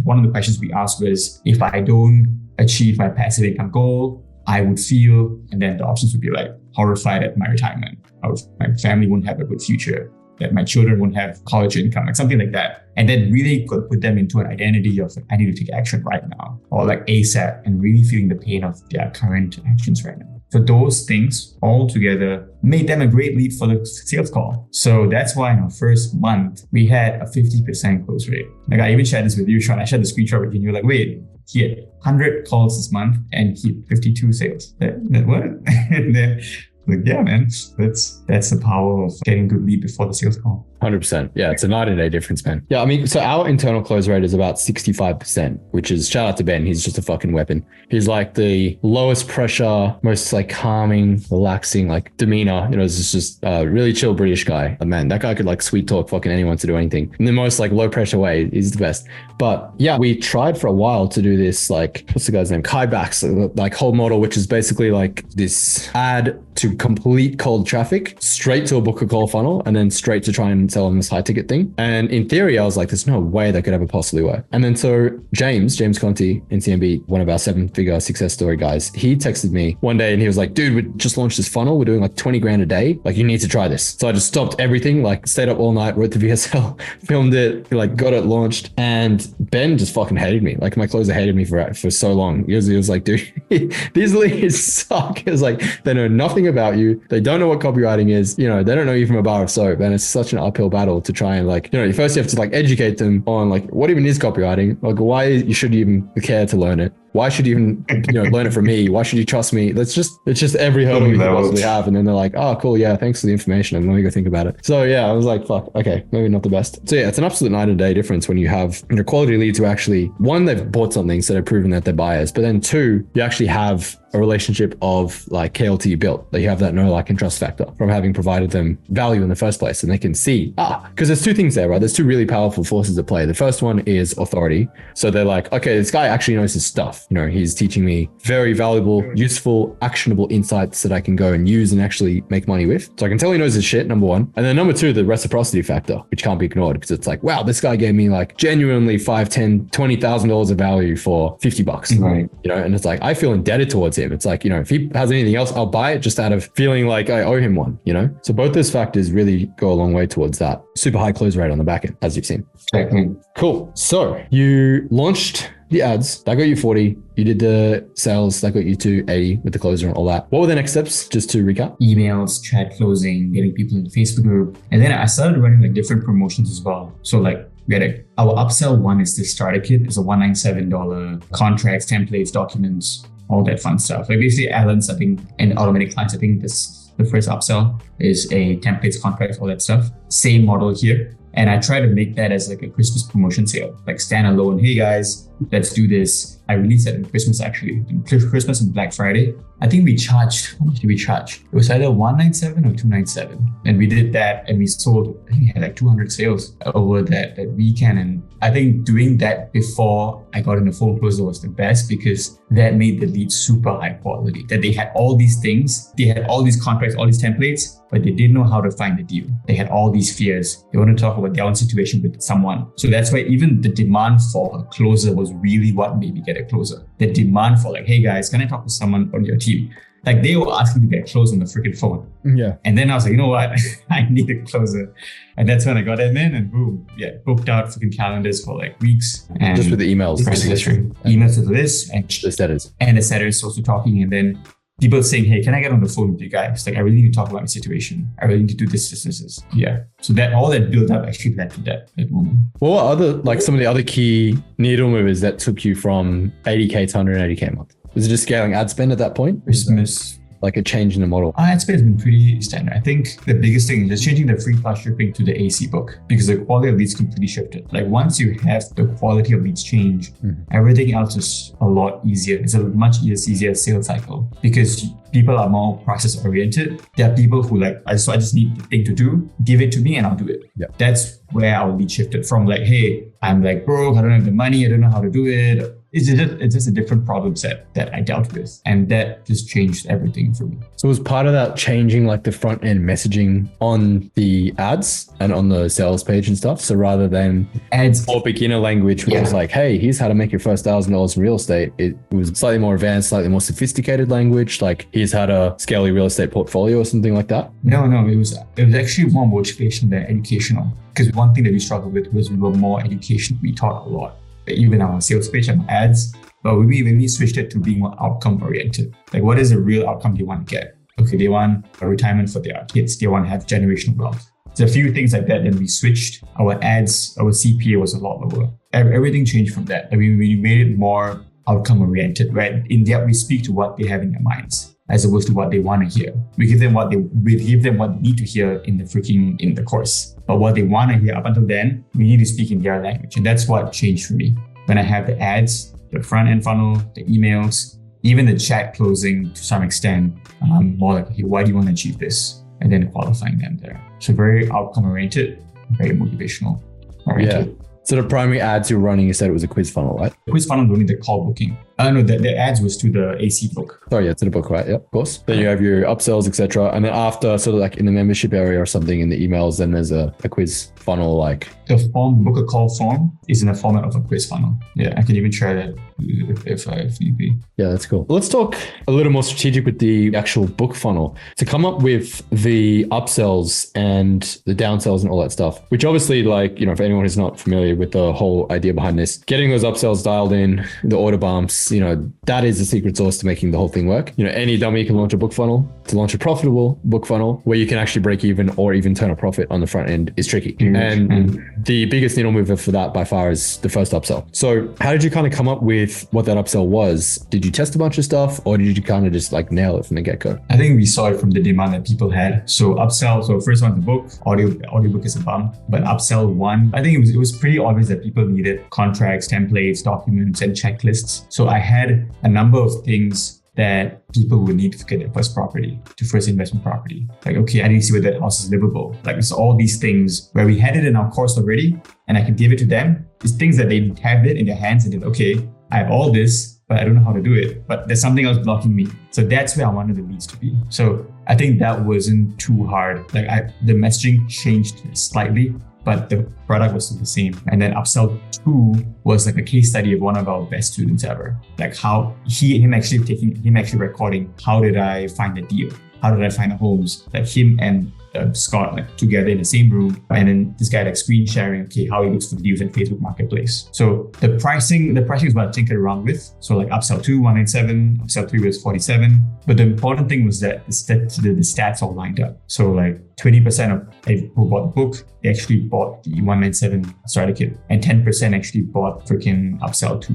one of the questions we asked was, if I don't achieve my passive income goal, I would feel, and then the options would be like horrified at my retirement, my family wouldn't have a good future, that my children won't have college income, like something like that. And then really could put them into an identity of like, I need to take action right now, or like ASAP, and really feeling the pain of their current actions right now. So those things all together made them a great lead for the sales call. So that's why in our first month, we had a 50% close rate. Like I even shared this with you, Sean. I shared the screenshot with you and you're like, wait, he had 100 calls this month and he had 52 sales. That what? And then like, yeah, man, that's the power of getting good lead before the sales call. 100%. Yeah, it's a night and day difference, man. Yeah, I mean, so our internal close rate is about 65%, which is, shout out to Ben. He's just a fucking weapon. He's like the lowest pressure, most like calming, relaxing, like demeanor. It's just a really chill British guy. Man, that guy could like sweet talk fucking anyone to do anything in the most like low pressure way. He's the best. But yeah, we tried for a while to do this, like, what's the guy's name? Kybacks, like whole model, which is basically like this ad to complete cold traffic straight to a book a call funnel and then straight to try and sell them this high ticket thing. And in theory, I was like, there's no way that could ever possibly work. And then so James Conti in CMB, one of our 7-figure success story guys, he texted me one day and he was like, dude, we just launched this funnel. We're doing like 20 grand a day. Like you need to try this. So I just stopped everything, like stayed up all night, wrote the VSL, filmed it, like got it launched. And Ben just fucking hated me. Like my closer hated me for so long. He was like, dude, these leads suck. It was like, they know nothing about you. They don't know what copywriting is. They don't know you from a bar of soap. And it's such an uphill battle to try and like, first you have to like educate them on like, what even is copywriting? Like why you should even care to learn it? Why should you even, learn it from me? Why should you trust me? It's just every hurdle you can possibly have. And then they're like, oh, cool. Yeah. Thanks for the information. And let me go think about it. So yeah, I was like, fuck, okay, maybe not the best. So yeah, it's an absolute night and day difference when you have your quality leads who actually, one, they've bought something, so they've proven that they're buyers, but then 2, you actually have a relationship of like KLT built, that you have that know, like, and trust factor from having provided them value in the first place. And they can see, because there's 2 things there, right? There's 2 really powerful forces at play. The first one is authority. So they're like, okay, this guy actually knows his stuff. He's teaching me very valuable, useful, actionable insights that I can go and use and actually make money with. So I can tell he knows his shit, number 1. And then number 2, the reciprocity factor, which can't be ignored, because it's like, wow, this guy gave me like genuinely $5,000, $10,000, $20,000 of value for $50. Right. And it's like, I feel indebted towards him. It's like, if he has anything else, I'll buy it just out of feeling like I owe him one, So both those factors really go a long way towards that super high close rate on the back end, as you've seen. Exactly. Cool. So you launched the ads, that got you 40. You did the sales, that got you to 80 with the closer and all that. What were the next steps, just to recap? Emails, chat closing, getting people in the Facebook group. And then I started running like different promotions as well. So like we had our upsell one is this starter kit. It's a $197 contracts, templates, documents, all that fun stuff. Like basically Alan's, I think, and automatic clients, I think the first upsell is a templates, contracts, all that stuff. Same model here. And I try to make that as like a Christmas promotion sale, like standalone. Hey guys, let's do this. I released that in Christmas actually, in Christmas and Black Friday. I think we charged, how much did we charge? It was either $197 or $297. And we did that and we sold, I think we had like 200 sales over that weekend. And I think doing that before I got into phone closer was the best because that made the leads super high quality. That they had all these things, they had all these contracts, all these templates, but they didn't know how to find the deal. They had all these fears. They want to talk about their own situation with someone. So that's why even the demand for a closer was really what made me get a closer. The demand for like, hey guys, can I talk to someone on your team? Like they were asking to get closed on the freaking phone. Yeah. And then I was like, you know what? I need a closer. And that's when I got them in and boom, booked out freaking calendars for like weeks. And just with the emails. Emails to this and the setters. And the setters also talking. And then people saying, hey, can I get on the phone with you guys? Like, I really need to talk about my situation. I really need to do this. Yeah. So that all that build up actually led to that moment. What were other, like some of the other key needle movers that took you from 80K to 180K a month? Was it just scaling ad spend at that point? Christmas. Like a change in the model? Ad spend has been pretty standard. I think the biggest thing is just changing the free plus shipping to the AC book because the quality of leads completely shifted. Like once you have the quality of leads change, everything else is a lot easier. It's a much easier sales cycle because people are more process oriented. There are people who like, I just need the thing to do, give it to me and I'll do it. Yeah. That's where our lead shifted from like, hey, I'm like broke, I don't have the money, I don't know how to do it. It's just a different problem set that I dealt with. And that just changed everything for me. So was part of that changing like the front end messaging on the ads and on the sales page and stuff? So rather than ads or beginner language, which was like, hey, here's how to make your first $1,000 in real estate. It was slightly more advanced, slightly more sophisticated language. Like here's how to scale your real estate portfolio or something like that. No, it was actually more motivational than educational. Because one thing that we struggled with was we were more educational. We taught a lot. Even our sales page and ads, but when we switched it to being more outcome oriented, like what is the real outcome they want to get? Okay, they want a retirement for their kids. They want to have generational wealth. So a few things like that. Then we switched our ads. Our CPA was a lot lower. Everything changed from that. I mean, we made it more outcome oriented, right? In depth, we speak to what they have in their minds as opposed to what they want to hear. We give them what they need to hear in the course. But what they want to hear up until then, we need to speak in their language. And that's what changed for me. When I have the ads, the front end funnel, the emails, even the chat closing to some extent, more like, hey, why do you want to achieve this? And then qualifying them there. So very outcome oriented, very motivational oriented. Yeah. So the primary ads you were running, you said it was a quiz funnel, right? Quiz funnel only the call booking. No, the ads was to the AC book. Sorry, yeah, to the book, right? Yeah, of course. Then you have your upsells, etc. And then after, sort of like in the membership area or something in the emails, then there's a quiz funnel like. The form, book a call form is in the format of a quiz funnel. Yeah, I can even share that if need be. Yeah, that's cool. Let's talk a little more strategic with the actual book funnel to come up with the upsells and the downsells and all that stuff, which obviously, like, you know, for anyone who's not familiar with the whole idea behind this, getting those upsells dialed in, the order bumps, you know, that is the secret sauce to making the whole thing work. You know, any dummy can launch a book funnel. To launch a profitable book funnel where you can actually break even or even turn a profit on the front end is tricky. And the biggest needle mover for that by far is the first upsell. So how did you kind of come up with what that upsell was? Did you test a bunch of stuff or did you kind of just like nail it from the get-go? I think we saw it from the demand that people had. So upsell, so first one, the book, audiobook is a bump, but upsell one, I think it was pretty obvious that people needed contracts, templates, documents, and checklists. So I had a number of things that people would need to get their first investment property. Like, okay, I need to see whether that house is livable. Like, it's all these things where we had it in our course already and I can give it to them. It's things that they have it in their hands and then, okay, I have all this, but I don't know how to do it. But there's something else blocking me. So that's where I wanted the leads to be. So I think that wasn't too hard. Like the messaging changed slightly, but the product was still the same. And then upsell 2 was like a case study of one of our best students ever. Like how him actually recording, how did I find the deal? How did I find the homes? Like him and Scott like together in the same room, and then this guy like screen sharing, okay, how he looks for the deals in Facebook Marketplace. So the pricing is what I tinkered around with. So like upsell 2, 197, upsell 3 was 47. But the important thing was that the stats all lined up. So like 20% of people who bought the book, they actually bought the 197 starter kit, and 10% actually bought freaking upsell 2.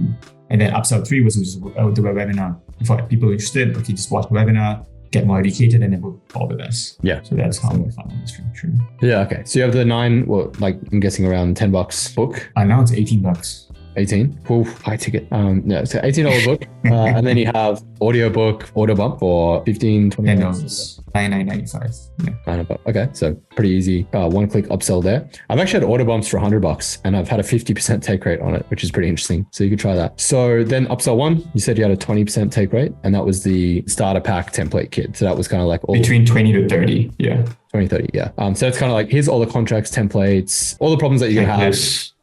And then upsell 3 was just the webinar. For people interested, okay, just watch the webinar, get more educated, and then book all with us. Yeah. So that's how I found the structure. Yeah, okay. So you have the 9, well, like I'm guessing around $10 book. Now it's $18. 18. Cool. High ticket. Yeah, so $18 book. And then you have audiobook, audio bump for $15, $20. $10. $99.95. Yeah. $9. Okay, so pretty easy. One click upsell there. I've actually had audio bumps for $100 and I've had a 50% take rate on it, which is pretty interesting. So you could try that. So then upsell 1, you said you had a 20% take rate, and that was the starter pack template kit. So that was kind of like between 20 to 30. Yeah. 20, 30. Yeah. So it's kind of like, here's all the contracts, templates, all the problems that you're going to have,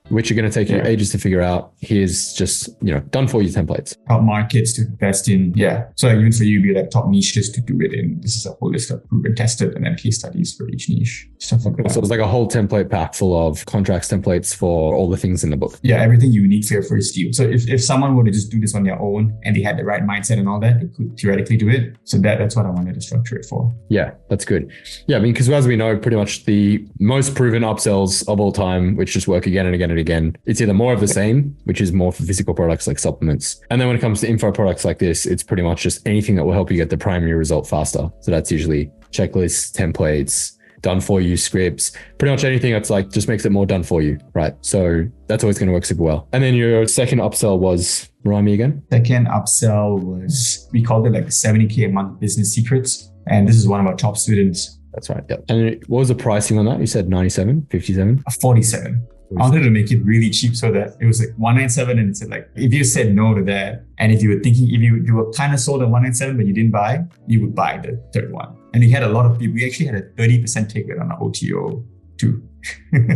which are going to take you ages to figure out. Here's just, done for you templates. Top markets to invest in. Yeah. So even for you, be like top niches to do it in. This is a whole list of proven, tested, and then case studies for each niche. Stuff like that. So it's like a whole template pack full of contracts, templates for all the things in the book. Yeah. Everything you need for your first deal. So if someone were to just do this on their own and they had the right mindset and all that, they could theoretically do it. So that's what I wanted to structure it for. Yeah, that's good. Yeah. I mean, because as we know, pretty much the most proven upsells of all time, which just work again and again and again, it's either more of the same, which is more for physical products like supplements. And then when it comes to info products like this, it's pretty much just anything that will help you get the primary result faster. So that's usually checklists, templates, done for you scripts, pretty much anything that's like just makes it more done for you, right? So that's always going to work super well. And then your second upsell was, remind me again? Second upsell was, we called it like 70K a month business secrets. And this is one of our top students. That's right. Yeah. And what was the pricing on that? You said 97, 57? 47. I wanted to make it really cheap so that it was like 197, and it said like, if you said no to that, and if you were thinking, if you were kind of sold at 197 but you didn't buy, you would buy the third one. And we had a lot of people. We actually had a 30% take rate on our OTO too.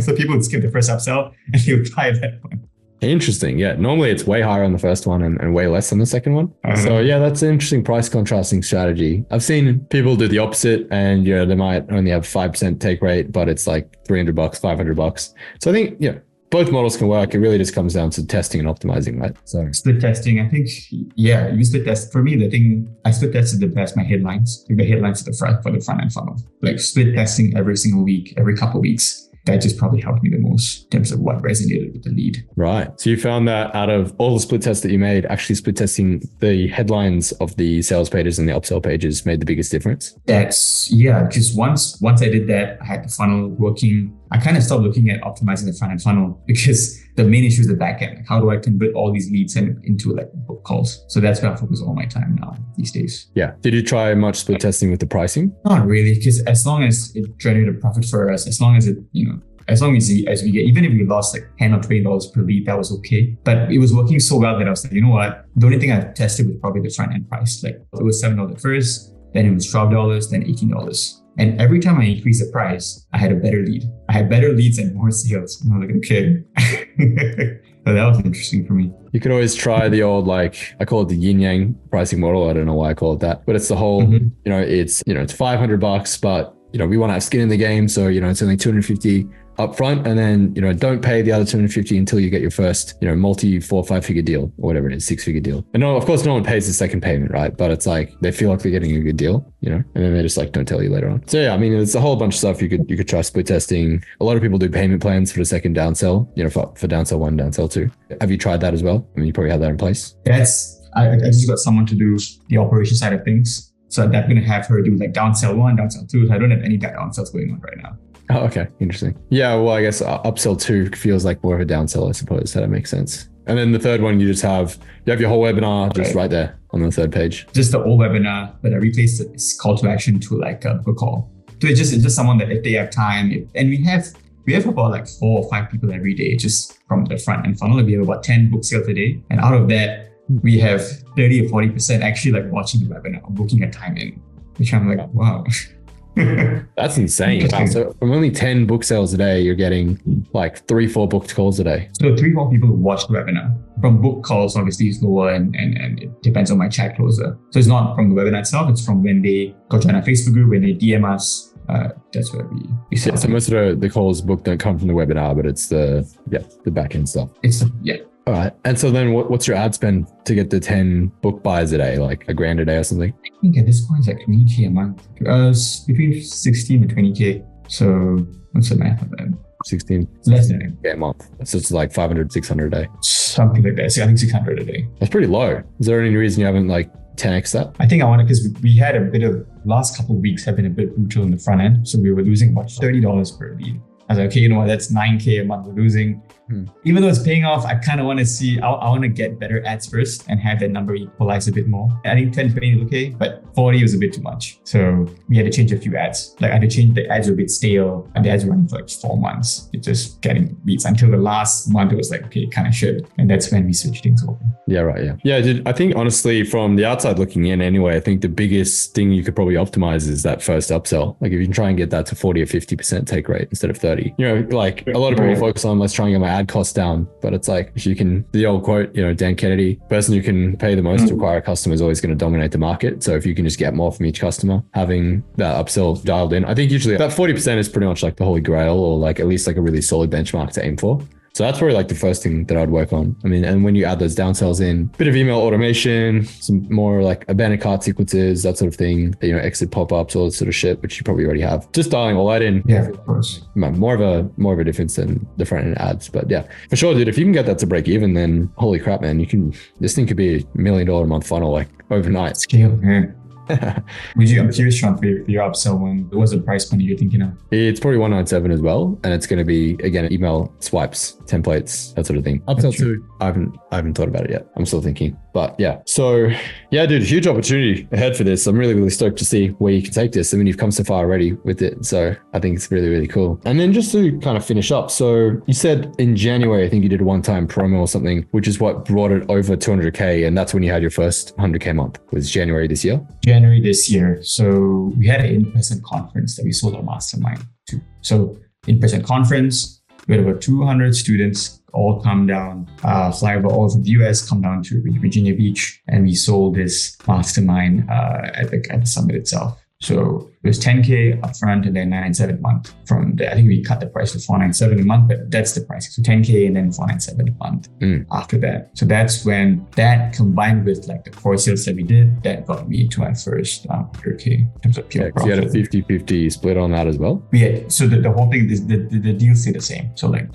So people would skip the first upsell and they would buy that one. Interesting. Yeah. Normally it's way higher on the first one and way less on the second one. So yeah, that's an interesting price contrasting strategy. I've seen people do the opposite, and they might only have 5% take rate, but it's like $300, $500. So I think, both models can work. It really just comes down to testing and optimizing, right? So split testing, I think, you split test. For me, the thing, I split tested the best my headlines, like the headlines at the front for the front end funnel, like split testing every single week, every couple of weeks. That just probably helped me the most in terms of what resonated with the lead. Right. So you found that out of all the split tests that you made, actually split testing the headlines of the sales pages and the upsell pages made the biggest difference? Because once I did that, I had the funnel working. I kind of stopped looking at optimizing the front end funnel because the main issue is the back end. Like, how do I convert all these leads into like book calls? So that's where I focus all my time now these days. Yeah. Did you try much split testing with the pricing? Not really, because as long as it generated a profit for us, as long as it, as long as we get, even if we lost like $10 or $20 per lead, that was okay. But it was working so well that I was like, you know what? The only thing I tested was probably the front end price. Like it was $7 at first, then it was $12, then $18. And every time I increased the price, I had a better lead. I had better leads and more sales. And I was like, okay. So that was interesting for me. You could always try the old, like, I call it the yin yang pricing model. I don't know why I call it that, but it's the whole, it's $500, but we want to have skin in the game. So, it's only $250 up front, and then, don't pay the other $250 until you get your first, multi 4 or 5 figure deal or whatever it is, 6-figure deal. And no, of course, no one pays the second payment, right? But it's like, they feel like they're getting a good deal, and then they just like, don't tell you later on. So yeah, I mean, it's a whole bunch of stuff. You could try split testing. A lot of people do payment plans for the second downsell, for downsell 1, downsell 2. Have you tried that as well? I mean, you probably have that in place. I just got someone to do the operation side of things. So I'm going to have her do like downsell 1, downsell 2. So I don't have any downsells going on right now. Oh, okay. Interesting. Yeah. Well, I guess upsell 2 feels like more of a downsell, I suppose. So that makes sense. And then the third one, you have your whole webinar just right there on the third page. Just the old webinar, but I replaced its call to action to like a call. So it's just someone that if they have time, and we have about like 4 or 5 people every day, just from the front end funnel. We have about 10 book sales a day. And out of that, we have 30 or 40% actually like watching the webinar or booking a time in, which I'm like, wow. That's insane. Wow. So from only 10 book sales a day, you're getting like 3-4 booked calls a day. So 3-4 people who watch the webinar. From book calls, obviously is lower and it depends on my chat closer. So it's not from the webinar itself, it's from when they go join our Facebook group, when they DM us, that's where we Yeah, started. so most of the calls booked don't come from the webinar, but it's the back end stuff. Yeah. All right. And so then what's your ad spend to get the 10 book buys a day, like $1,000 a day or something? I think at this point it's like 20K a month. It's between 16 and 20K. So what's the math of that? 16 Less than a month. So it's like 500, 600 a day. something like that. So I think 600 a day. That's pretty low. Is there any reason you haven't like 10x that? I think I wanted, because we had a bit of, last couple of weeks have been a bit brutal in the front end. So we were losing about $30 per lead. I was like, okay, you know what, that's 9K a month we're losing. Even though it's paying off, I kind of want to see, I want to get better ads first and have that number equalize a bit more. I think 10, 20 is okay, but 40 was a bit too much. So we had to change a few ads. Like I had to change, the ads were a bit stale and the ads were running for like 4 months. It's just getting beats until the last month. It was like, okay, kind of shit. And that's when we switched things over. Yeah, right. Yeah. Yeah, dude. I think honestly, from the outside looking in anyway, I think the biggest thing you could probably optimize is that first upsell. Like if you can try and get that to 40 or 50% take rate instead of 30, you know, like a lot of people focus on, let's try and get my ad costs down. But it's like, if you can, the old quote, you know, Dan Kennedy, person who can pay the most to acquire a customer is always going to dominate the market. So if you can just get more from each customer, having that upsell dialed in, I think usually that 40% is pretty much like the holy grail, or like at least like a really solid benchmark to aim for. So that's probably like the first thing that I'd work on. I mean, and when you add those downsells in, bit of email automation, some more like abandoned cart sequences, that sort of thing, you know, exit pop-ups, all that sort of shit, which you probably already have. Just dialing all that in. Yeah, of course. More of a difference than the front end ads. But yeah, for sure, dude, if you can get that to break even, then holy crap, man, this thing could be $1 million a month funnel like overnight. Scale, man. I'm curious, Sean, for your upsell one, what's the price point you're thinking of? It's probably 197 as well. And it's going to be, again, email swipes, templates, that sort of thing. Upsell too. I haven't thought about it yet. I'm still thinking. But yeah. So yeah, dude, huge opportunity ahead for this. I'm really, really stoked to see where you can take this. I mean, you've come so far already with it. So I think it's really, really cool. And then just to kind of finish up. So you said in January, I think you did a one-time promo or something, which is what brought it over 200K. And that's when you had your first 100K month. Was January this year? January this year. So we had an in-person conference that we sold our mastermind to. So in-person conference, we had over 200 students all come down, fly over all of the US, come down to Virginia Beach, and we sold this mastermind at the summit itself. So it was 10K upfront and then 997 a month. From there, I think we cut the price to 497 a month, but that's the price. So 10K and then 497 a month after that. So that's when that combined with like the core sales that we did, that got me to my first 100K in terms of pure profit. So you had a 50-50 split on that as well? Yeah. So the whole thing, the deal stayed the same. So like,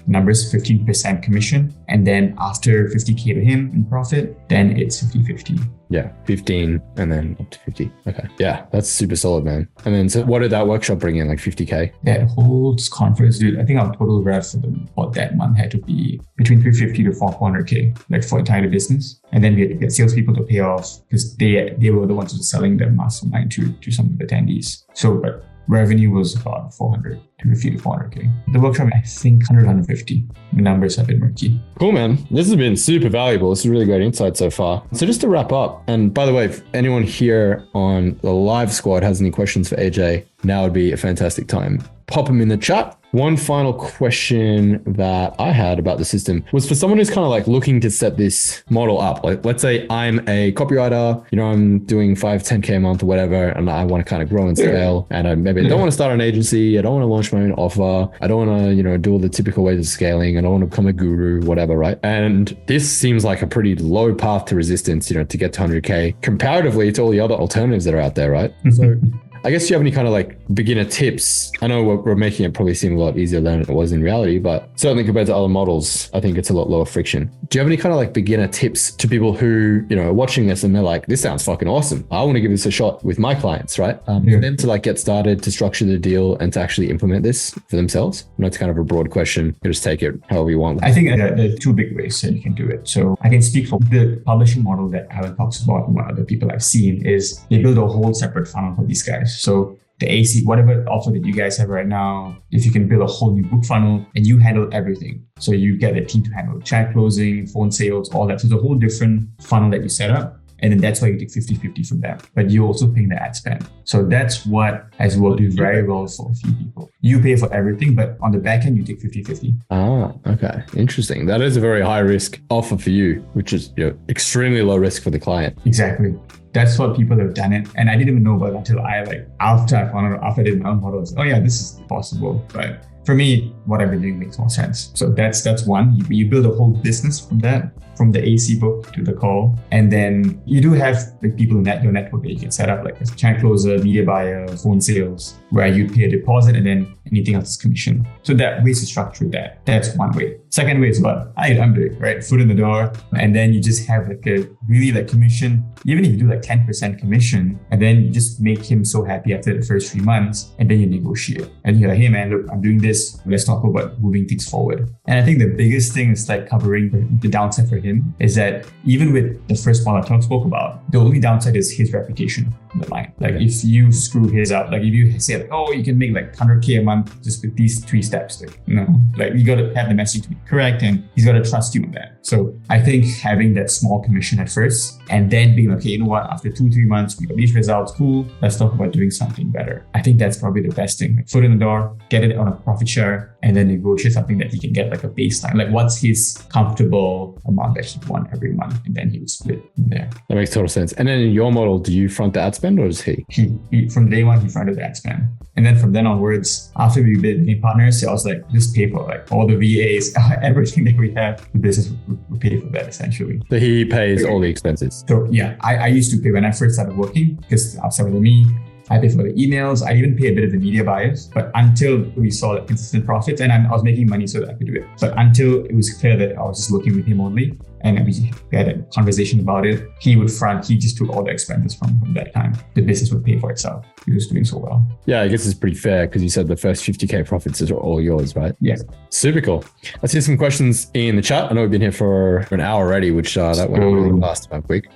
numbers 15% commission, and then after 50K to him in profit, then it's 50-50. Yeah, 15 and then up to 50. Okay. Yeah, that's super solid, man. And then so what did that workshop bring in, like 50K? That whole conference, dude, I think our total rev for that month had to be between 350 to 400K, like for entire business. And then we had to get salespeople to pay off because they were the ones who were selling the mastermind to some of the attendees. So, but revenue was about 250 to 400K. The workshop, I think 150. The numbers have been murky. Cool, man. This has been super valuable. This is really great insight so far. So just to wrap up, and by the way, if anyone here on the live squad has any questions for AJ, now would be a fantastic time. Pop them in the chat. One final question that I had about the system was for someone who's kind of like looking to set this model up. Like, let's say I'm a copywriter, you know, I'm doing 5-10K a month or whatever, and I want to kind of grow and scale. And I don't want to start an agency. I don't want to launch my own offer. I don't want to, you know, do all the typical ways of scaling. I don't want to become a guru, whatever, right? And this seems like a pretty low path to resistance, you know, to get to 100K comparatively to all the other alternatives that are out there, right? So I guess you have any kind of like beginner tips? I know we're making it probably seem a lot easier than it was in reality, but certainly compared to other models, I think it's a lot lower friction. Do you have any kind of like beginner tips to people who, you know, are watching this and they're like, this sounds fucking awesome. I want to give this a shot with my clients, right? For them to like get started, to structure the deal and to actually implement this for themselves. I know it's kind of a broad question. You just take it however you want. I think there are two big ways that you can do it. So I can speak for the publishing model that Alan talks about and what other people I've seen is they build a whole separate funnel for these guys. So the AC, whatever offer that you guys have right now, if you can build a whole new book funnel and you handle everything. So you get a team to handle chat closing, phone sales, all that. So it's a whole different funnel that you set up. And then that's why you take 50-50 from that. But you're also paying the ad spend. So that's what has worked very well for a few people. You pay for everything, but on the back end, you take 50-50. Ah, okay. Interesting. That is a very high risk offer for you, which is, you know, extremely low risk for the client. Exactly. that's what people have done it. And I didn't even know about it until after I found out, after I did my own model, I was like, oh yeah, this is possible. But for me, what I've been doing makes more sense. So that's one. You build a whole business from that, from the AC book to the call. And then you do have like people in your network that you can set up, like a channel closer, media buyer, phone sales, where you pay a deposit and then anything else is commission. So that ways to structure that. That's one way. Second way is what I'm doing, right? Foot in the door. And then you just have like a really like commission, even if you do like 10% commission, and then you just make him so happy after the first 3 months, and then you negotiate. And you're like, hey man, look, I'm doing this. Let's talk about moving things forward. And I think the biggest thing is like covering the downside for him is that even with the first model I spoke about, the only downside is his reputation on the line. Like if you screw his up, like if you say like, oh, you can make like 100K a month just with these 3 steps, like, no, like you got to have the message to be correct and he's got to trust you on that. So I think having that small commission at first and then being like, okay, you know what, after 2-3 months, we got these results, cool, let's talk about doing something better. I think that's probably the best thing. Like foot in the door, get it on a profit share, and then negotiate something that he can get like a baseline. Like what's his comfortable amount that he wants every month, and then he will split from there. That makes total sense. And then in your model, do you front the ad spend or is he? He from day one, he fronted the ad spend. And then from then onwards, after we became partners, I was like, just pay for like all the VAs, everything that we have. The business will pay for that essentially. So he pays all the expenses. So yeah, I used to pay when I first started working, because outside of me, I pay for the emails. I even pay a bit of the media buyers, but until we saw like consistent profits, and I was making money so that I could do it. But until it was clear that I was just working with him only, and we had a conversation about it, he just took all the expenses from that time. The business would pay for itself. He was doing so well. Yeah, I guess it's pretty fair because you said the first 50K profits are all yours, right? Yes. Super cool. Let's hear some questions in the chat. I know we've been here for an hour already, which that went really fast and quick.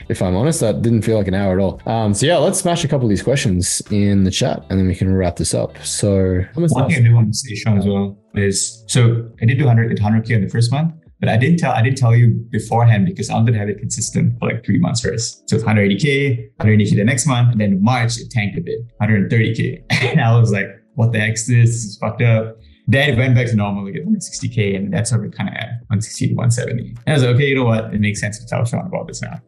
If I'm honest, that didn't feel like an hour at all. So yeah, let's smash a couple of these questions in the chat and then we can wrap this up. So one thing I do want to say, Sean, as well is, so I did do 100K in the first month. But I didn't tell you beforehand because I wanted to have it consistent for like 3 months first. So it's 180K the next month, and then March it tanked a bit, 130K. And I was like, what the heck is this? This is fucked up. Then it went back to normal, like at 160K, and that's how we're kind of at 160 to 170. And I was like, okay, you know what? It makes sense to tell Sean about this now.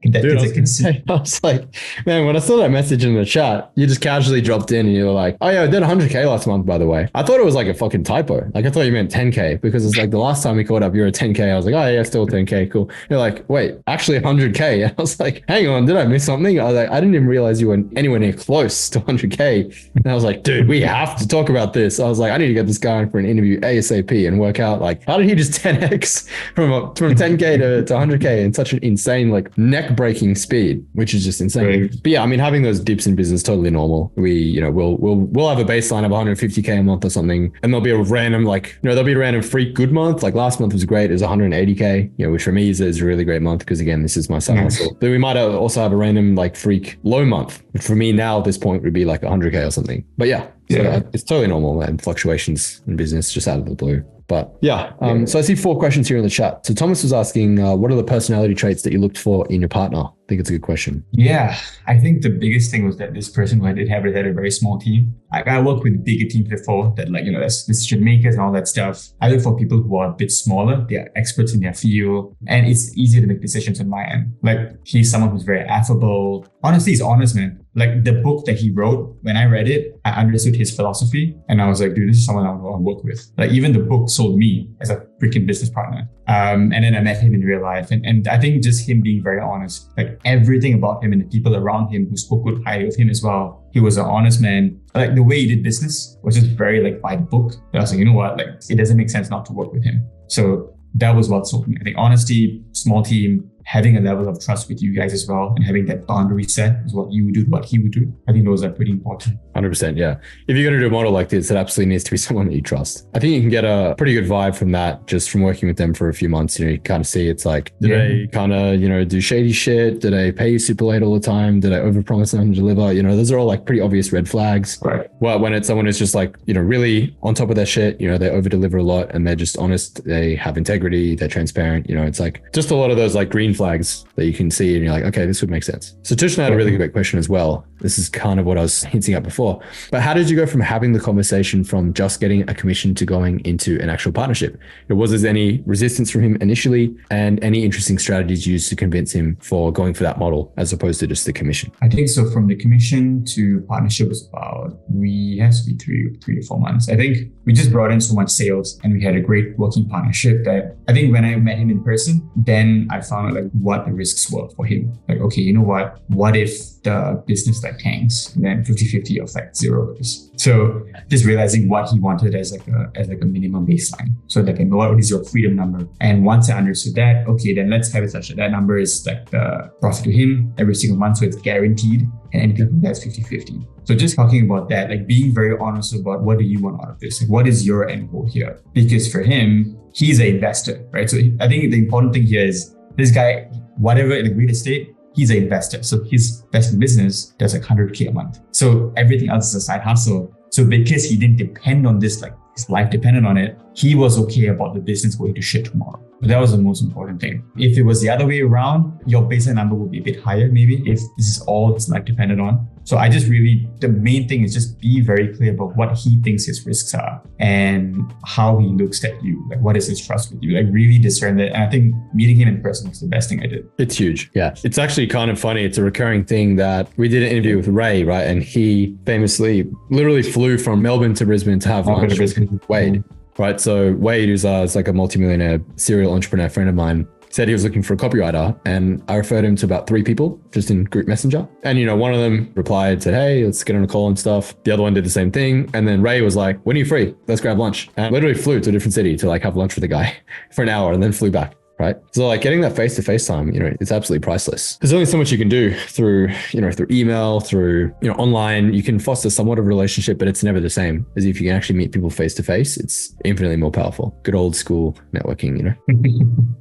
Dude, I was like, man, when I saw that message in the chat, you just casually dropped in and you were like, oh yeah, I did 100K last month, by the way. I thought it was like a fucking typo. Like I thought you meant 10K because it's like the last time we caught up, you were at 10K. I was like, oh yeah, still 10K, cool. You're like, wait, actually 100K. And I was like, hang on, did I miss something? I was like, I didn't even realize you were anywhere near close to 100K. And I was like, dude, we have to talk about this. I was like, I need to get this guy in for an interview ASAP and work out like, how did he just 10X from 10K to 100K in such an insane, like neck-breaking speed, which is just insane. Right. But yeah, I mean, having those dips in business, totally normal. We'll have a baseline of 150K a month or something, and there'll be a random there'll be a random freak good month. Like last month was great. It was 180K, which for me is a really great month because again, this is my side hustle. Then we might also have a random like freak low month. Which for me now at this point would be like 100K or something. But yeah. So it's totally normal and fluctuations in business just out of the blue. But yeah, so I see 4 questions here in the chat. So Thomas was asking, what are the personality traits that you looked for in your partner? I think it's a good question. Yeah, I think the biggest thing was that this person who I did have had a very small team. I worked with bigger teams before that that's decision makers and all that stuff. I look for people who are a bit smaller. They are experts in their field and it's easier to make decisions on my end. Like he's someone who's very affable. Honestly, he's honest, man. Like the book that he wrote, when I read it, I understood his philosophy and I was like, dude, this is someone I want to work with. Like even the book sold me as a freaking business partner. And then I met him in real life. And I think just him being very honest, like everything about him and the people around him who spoke good highly of him as well. He was an honest man. Like the way he did business was just very like by the book. And I was like, you know what? Like it doesn't make sense not to work with him. So that was what sold me. I think honesty, small team, having a level of trust with you guys as well, and having that boundary set is what you would do, what he would do. I think those are pretty important. 100%, yeah. If you're going to do a model like this, it absolutely needs to be someone that you trust. I think you can get a pretty good vibe from that just from working with them for a few months. You kind of see it's like, do they kind of, do shady shit? Do they pay you super late all the time? Do they overpromise and deliver? Those are all like pretty obvious red flags. Right. Well, when it's someone who's just like, really on top of their shit, they over deliver a lot and they're just honest. They have integrity. They're transparent. It's like just a lot of those like green flags that you can see and you're like, okay, this would make sense. So Tushna had a really great question as well. This is kind of what I was hinting at before. But how did you go from having the conversation from just getting a commission to going into an actual partnership? Was there any resistance from him initially, and any interesting strategies used to convince him for going for that model as opposed to just the commission? I think so. From the commission to partnership was about, it has to be three to 4 months. I think we just brought in so much sales and we had a great working partnership that I think when I met him in person, then I found out like what the risks were for him. Like, okay, you know what if the business like tanks, and then 50-50 of like zeros. So just realizing what he wanted as like a minimum baseline. So like, what is your freedom number? And once I understood that, okay, then let's have it such that number is like the profit to him every single month. So it's guaranteed, and anything from that's 50-50. So just talking about that, like being very honest about what do you want out of this? Like, what is your end goal here? Because for him, he's an investor, right? So I think the important thing here is this guy, whatever in the real estate, he's an investor. So his investment business does like 100K a month. So everything else is a side hustle. So because he didn't depend on this, like his life depended on it, he was okay about the business going to shit tomorrow. But that was the most important thing. If it was the other way around, your baseline number would be a bit higher, maybe, if this is all his life depended on. So I just really, the main thing is just be very clear about what he thinks his risks are and how he looks at you. Like, what is his trust with you? Like, really discern that. And I think meeting him in person was the best thing I did. It's huge. Yeah. It's actually kind of funny. It's a recurring thing that we did an interview with Ray, right? And he famously literally flew from Melbourne to Brisbane to have lunch with Wade. Right. So Wade, who's like a multimillionaire serial entrepreneur friend of mine, said he was looking for a copywriter, and I referred him to about 3 people just in group messenger. And, you know, one of them replied, said, hey, let's get on a call and stuff. The other one did the same thing. And then Ray was like, when are you free? Let's grab lunch. And literally flew to a different city to like have lunch with the guy for an hour and then flew back. Right. So like getting that face-to-face time, you know, it's absolutely priceless. There's only so much you can do through, you know, through email, through, you know, online. You can foster somewhat of a relationship, but it's never the same as if you can actually meet people face-to-face. It's infinitely more powerful. Good old school networking, you know.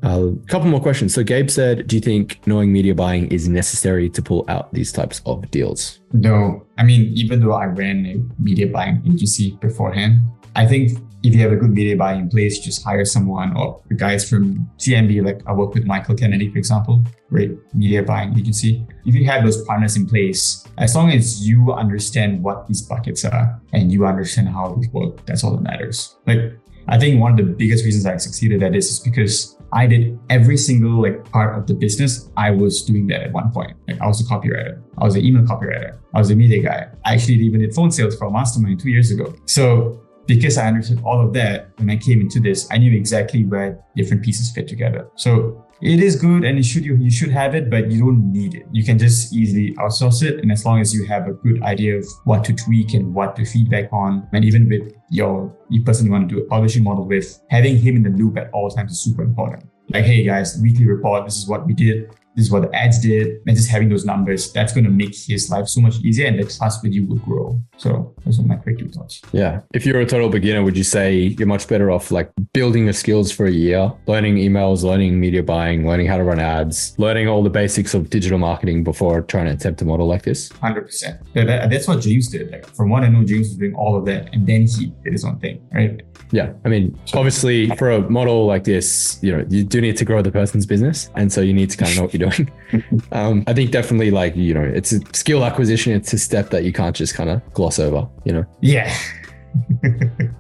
A couple more questions. So Gabe said, do you think knowing media buying is necessary to pull out these types of deals? No. I mean, even though I ran a media buying agency beforehand, I think if you have a good media buying in place, just hire someone, or the guys from CMB, like I work with Michael Kennedy, for example, great media buying agency. If you have those partners in place, as long as you understand what these buckets are and you understand how they work, that's all that matters. Like, I think one of the biggest reasons I succeeded at this is because I did every single like part of the business. I was doing that at one point. Like, I was a copywriter. I was an email copywriter. I was a media guy. I actually even did phone sales for a mastermind 2 years ago. So because I understood all of that, when I came into this, I knew exactly where different pieces fit together. So it is good, and you should have it, but you don't need it. You can just easily outsource it. And as long as you have a good idea of what to tweak and what to feedback on, and even with your person you want to do a publishing model with, having him in the loop at all times is super important. Like, hey guys, weekly report, this is what we did. This is what the ads did, and just having those numbers, that's going to make his life so much easier, and the trust with you will grow. So those are my quick 2 thoughts. Yeah. If you're a total beginner, would you say you're much better off like building the skills for a year, learning emails, learning media buying, learning how to run ads, learning all the basics of digital marketing before trying to attempt a model like this? 100%. That's what James did. Like, from what I know, James was doing all of that, and then he did his own thing, right? Yeah. I mean, obviously for a model like this, you know, you do need to grow the person's business. And so you need to kind of know what you're doing. I think definitely, like, you know, it's a skill acquisition. It's a step that you can't just kind of gloss over, you know? Yeah.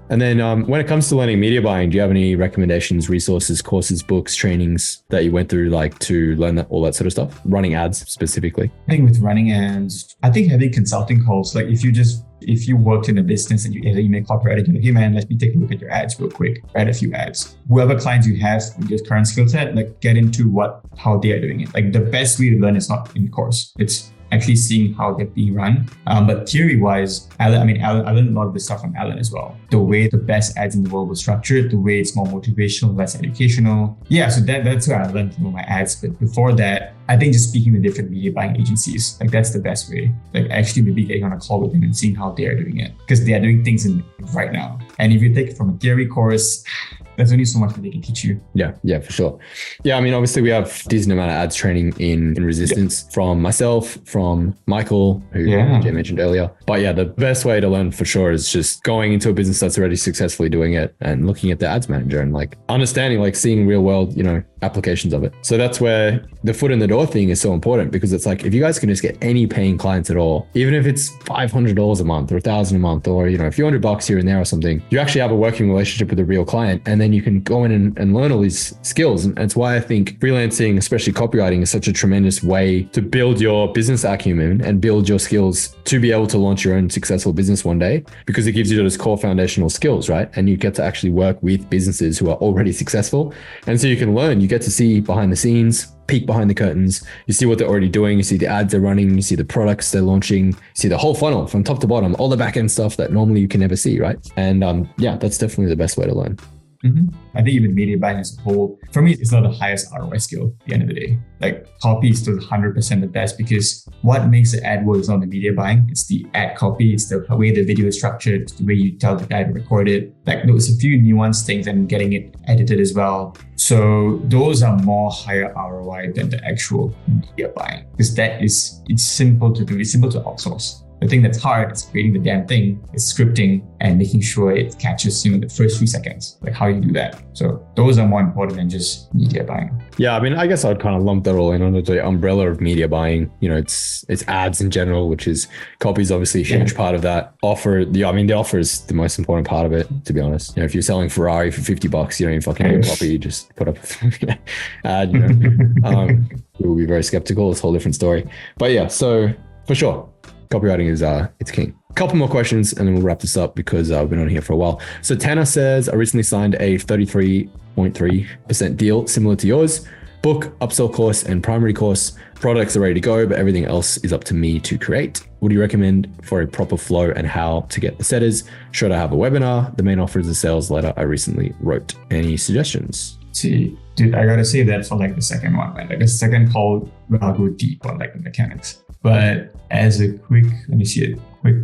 And then when it comes to learning media buying, do you have any recommendations, resources, courses, books, trainings that you went through, like to learn that, all that sort of stuff? Running ads specifically. I think with running ads, I think having consulting calls, like if you worked in a business and you had an email copywriter, you're like, hey man, let me take a look at your ads real quick, write a few ads. Whoever clients you have with your current skill set, like get into how they are doing it. Like, the best way to learn is not in course. It's actually seeing how they're being run. But theory-wise, I learned a lot of this stuff from Alan as well. The way the best ads in the world were structured, the way it's more motivational, less educational. Yeah, so that's where I learned from my ads. But before that, I think just speaking with different media buying agencies, like that's the best way. Like, actually maybe getting on a call with them and seeing how they're doing it, because they are doing things right now. And if you take it from a theory course, there's only so much that they can teach you. Yeah, for sure. Yeah, I mean, obviously we have a decent amount of ads training in Resistance from myself, from Michael, who Jay mentioned earlier. But yeah, the best way to learn for sure is just going into a business that's already successfully doing it and looking at the ads manager and like understanding, like seeing real world, you know, applications of it. So that's where the foot in the door thing is so important, because it's like, if you guys can just get any paying clients at all, even if it's $500 a month or $1,000 a month, or, you know, a few $100 here and there or something, you actually have a working relationship with a real client, and then you can go in and learn all these skills. And it's why I think freelancing, especially copywriting, is such a tremendous way to build your business acumen and build your skills to be able to launch your own successful business one day, because it gives you those core foundational skills, right? And you get to actually work with businesses who are already successful. And so you can learn, you get to see behind the scenes, peek behind the curtains, you see what they're already doing, you see the ads they're running, you see the products they're launching, you see the whole funnel from top to bottom, all the back end stuff that normally you can never see, right? And yeah, that's definitely the best way to learn. I think even media buying as a whole, for me, it's not the highest ROI skill at the end of the day. Like copy is still 100% the best, because what makes the ad work is not the media buying. It's the ad copy. It's the way the video is structured. It's the way you tell the guy to record it. Like there's a few nuanced things, and getting it edited as well. So those are more higher ROI than the actual media buying, because it's simple to do. It's simple to outsource. The thing that's hard is creating the damn thing, is scripting and making sure it catches, you know, the first few seconds, like how you do that. So those are more important than just media buying. Yeah, I mean, I guess I'd kind of lump that all in under the umbrella of media buying. You know, it's ads in general, which is copy is obviously a huge part of that. The offer is the most important part of it, to be honest. You know, if you're selling Ferrari for $50, you don't even fucking need copy, you just put up an ad, you know. We'll be very skeptical. It's a whole different story. But yeah, so for sure, copywriting is it's king. A couple more questions and then we'll wrap this up, because I've been on here for a while. So Tanner says, I recently signed a 33.3% deal similar to yours. Book, upsell course, and primary course. Products are ready to go, but everything else is up to me to create. What do you recommend for a proper flow and how to get the setters? Should I have a webinar? The main offer is a sales letter I recently wrote. Any suggestions? See, dude, I gotta say that for like the second one, right? Like the second call, I'll go deep on like the mechanics. But as a quick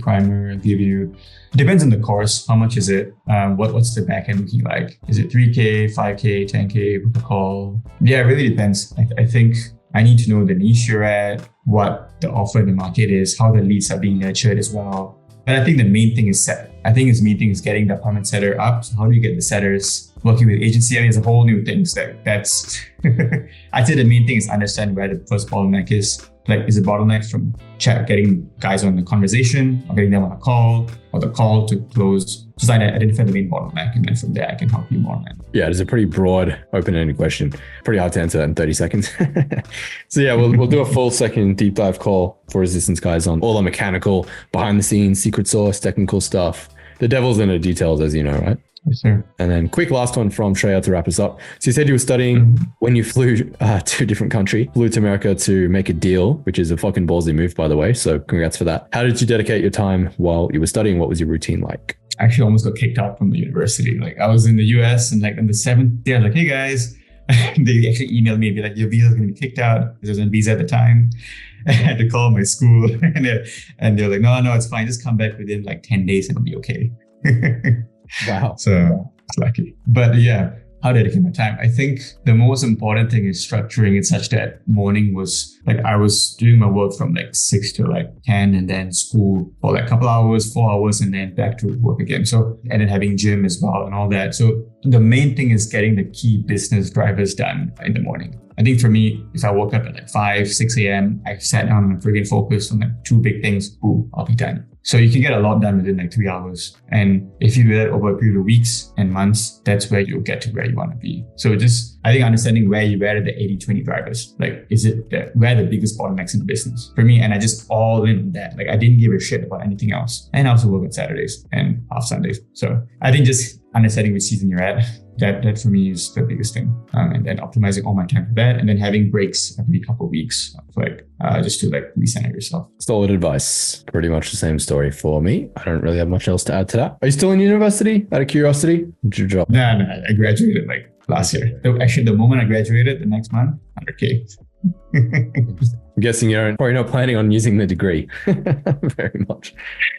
primer, I'll give you, it depends on the course. How much is it? What's the back end looking like? Is it 3K, 5K, 10K, book a call? Yeah, it really depends. I think I need to know the niche you're at, what the offer in the market is, how the leads are being nurtured as well. But I think the main thing is set. I think his main thing is getting the appointment setter up. So how do you get the setters working with agency? I mean, it's a whole new thing. So that's, I'd say the main thing is understand where the first bottleneck is. Like, is the bottleneck from getting guys on the conversation, or getting them on a call, or the call to close? Just identify the main bottleneck, and then from there I can help you more, man. Yeah, it's a pretty broad, open-ended question. Pretty hard to answer that in 30 seconds. So yeah, we'll do a full second deep dive call for Resistance guys on all the mechanical, behind the scenes, secret sauce, technical stuff. The devil's in the details, as you know, right? Yes, sir. And then quick last one from Shreya to wrap us up. So you said you were studying when you flew to a different country, flew to America to make a deal, which is a fucking ballsy move, by the way. So congrats for that. How did you dedicate your time while you were studying? What was your routine like? I actually almost got kicked out from the university. Like I was in the US, and like on the 7th day, I was like, hey guys, they actually emailed me and be like, your visa's going to be kicked out. Because I was on visa at the time. I had to call my school and they're like, no, it's fine. Just come back within like 10 days and it'll be okay. Wow. So it's lucky. But yeah, how to dedicate my time. I think the most important thing is structuring it such that morning was like, I was doing my work from like 6 to like 10, and then school for like a couple hours, 4 hours, and then back to work again. So, and then having gym as well and all that. So the main thing is getting the key business drivers done in the morning. I think for me, if I woke up at like 5, 6 a.m., I sat down and friggin' focused on like 2 big things, boom, I'll be done. So you can get a lot done within like 3 hours. And if you do that over a period of weeks and months, that's where you'll get to where you want to be. So just, I think understanding where are the 80-20 drivers. Like, is it where are the biggest bottlenecks in the business? For me, and I just all in on that. Like I didn't give a shit about anything else. And I also work on Saturdays and off Sundays. So I think just understanding which season you're at, that for me is the biggest thing. And then optimizing all my time for that, and then having breaks every couple of weeks, just to like recenter yourself. Solid advice. Pretty much the same story for me. I don't really have much else to add to that. Are you still in university? Out of curiosity? What's your job? No, I graduated like last year. Actually, the moment I graduated, the next month, 100K. I'm guessing you're probably not planning on using the degree very much.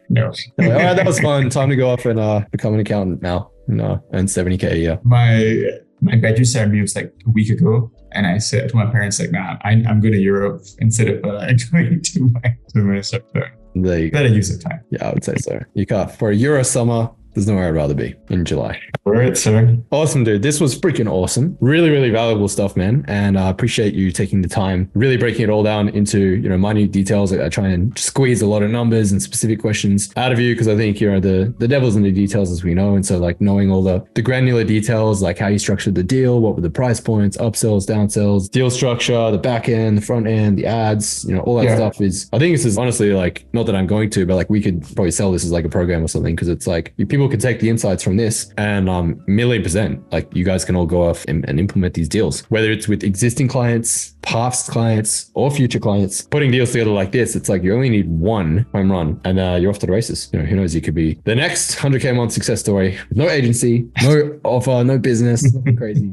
No. All right, that was fun. Time to go off and become an accountant now. No, and 70K a year. My graduate ceremony was like a week ago, and I said to my parents, like, nah, I'm going to Europe instead of going to my sector. There you go. Better use of time. Yeah, I would say so. You got for a Euro summer, There's nowhere I'd rather be in July. All right, sir. Awesome, dude. This was freaking awesome. Really, really valuable stuff, man. And I appreciate you taking the time, really breaking it all down into, minute details. I try and squeeze a lot of numbers and specific questions out of you because I think, the devil's in the details, as we know. And so like knowing all the granular details, like how you structured the deal, what were the price points, upsells, downsells, deal structure, the back end, the front end, the ads, all that stuff is, I think this is honestly like, not that I'm going to, but like we could probably sell this as like a program or something because it's like people could take the insights from this and million%, like you guys can all go off and implement these deals, whether it's with existing clients, past clients, or future clients. Putting deals together like this, it's like you only need one home run and you're off to the races. Who knows, you could be the next 100K a month success story. No agency, no offer, no business, nothing crazy.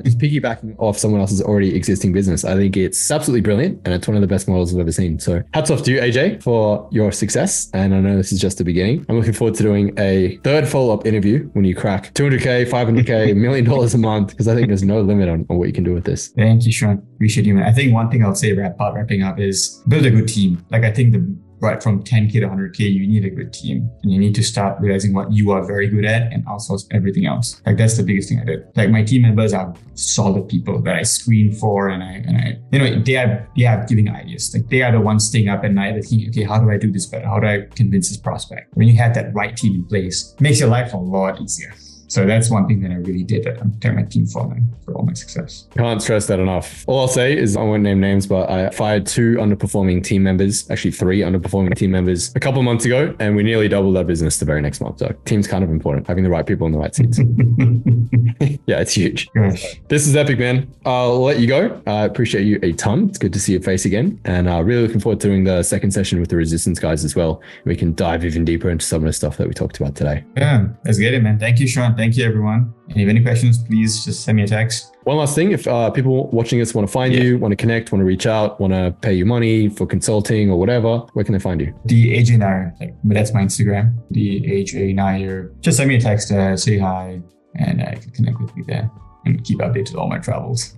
Just piggybacking off someone else's already existing business. I think it's absolutely brilliant and it's one of the best models I've ever seen. So hats off to you, AJ, for your success. And I know this is just the beginning. I'm looking forward to doing a third follow-up interview when you crack 200K, 500K, $1 million a month, because I think there's no limit on what you can do with this. Thank you, Sean. Appreciate you, man. I think one thing I'll say wrapping up is build a good team. Like I think right from 10K to 100K, you need a good team and you need to start realizing what you are very good at and outsource everything else. Like that's the biggest thing I did. Like my team members are solid people that I screen for and I they are giving ideas. Like they are the ones staying up at night thinking, okay, how do I do this better? How do I convince this prospect? When you have that right team in place, it makes your life a lot easier. So that's one thing that I really did that I'm thanking my team for all my success. Can't stress that enough. All I'll say is I won't name names, but I fired 2 underperforming team members, actually 3 underperforming team members a couple of months ago, and we nearly doubled our business the very next month. So team's kind of important, having the right people in the right seats. Yeah, it's huge. Gosh. This is epic, man. I'll let you go. I appreciate you a ton. It's good to see your face again. And really looking forward to doing the second session with the resistance guys as well. We can dive even deeper into some of the stuff that we talked about today. Yeah, let's get it, man. Thank you, Sean. Thank you, everyone. And if you have any questions, please just send me a text. One last thing, if people watching this want to find you, want to connect, want to reach out, want to pay you money for consulting or whatever, where can they find you? The AJ Nair, that's my Instagram, the AJ Nair. Just send me a text, say hi, and I can connect with you there and keep updated with all my travels.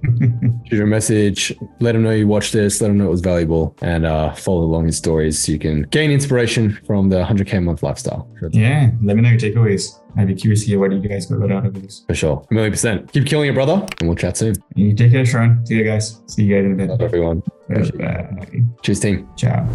Shoot a message, let them know you watched this, let them know it was valuable, and follow along his stories so you can gain inspiration from the 100K a month lifestyle. Yeah, let me know your takeaways. I'd be curious to hear what you guys got out of this. For sure. 1,000,000%. Keep killing it, brother, and we'll chat soon. You take care, Sean. See you guys. See you guys in a bit. Love everyone. Bye. Cheers, team. Ciao.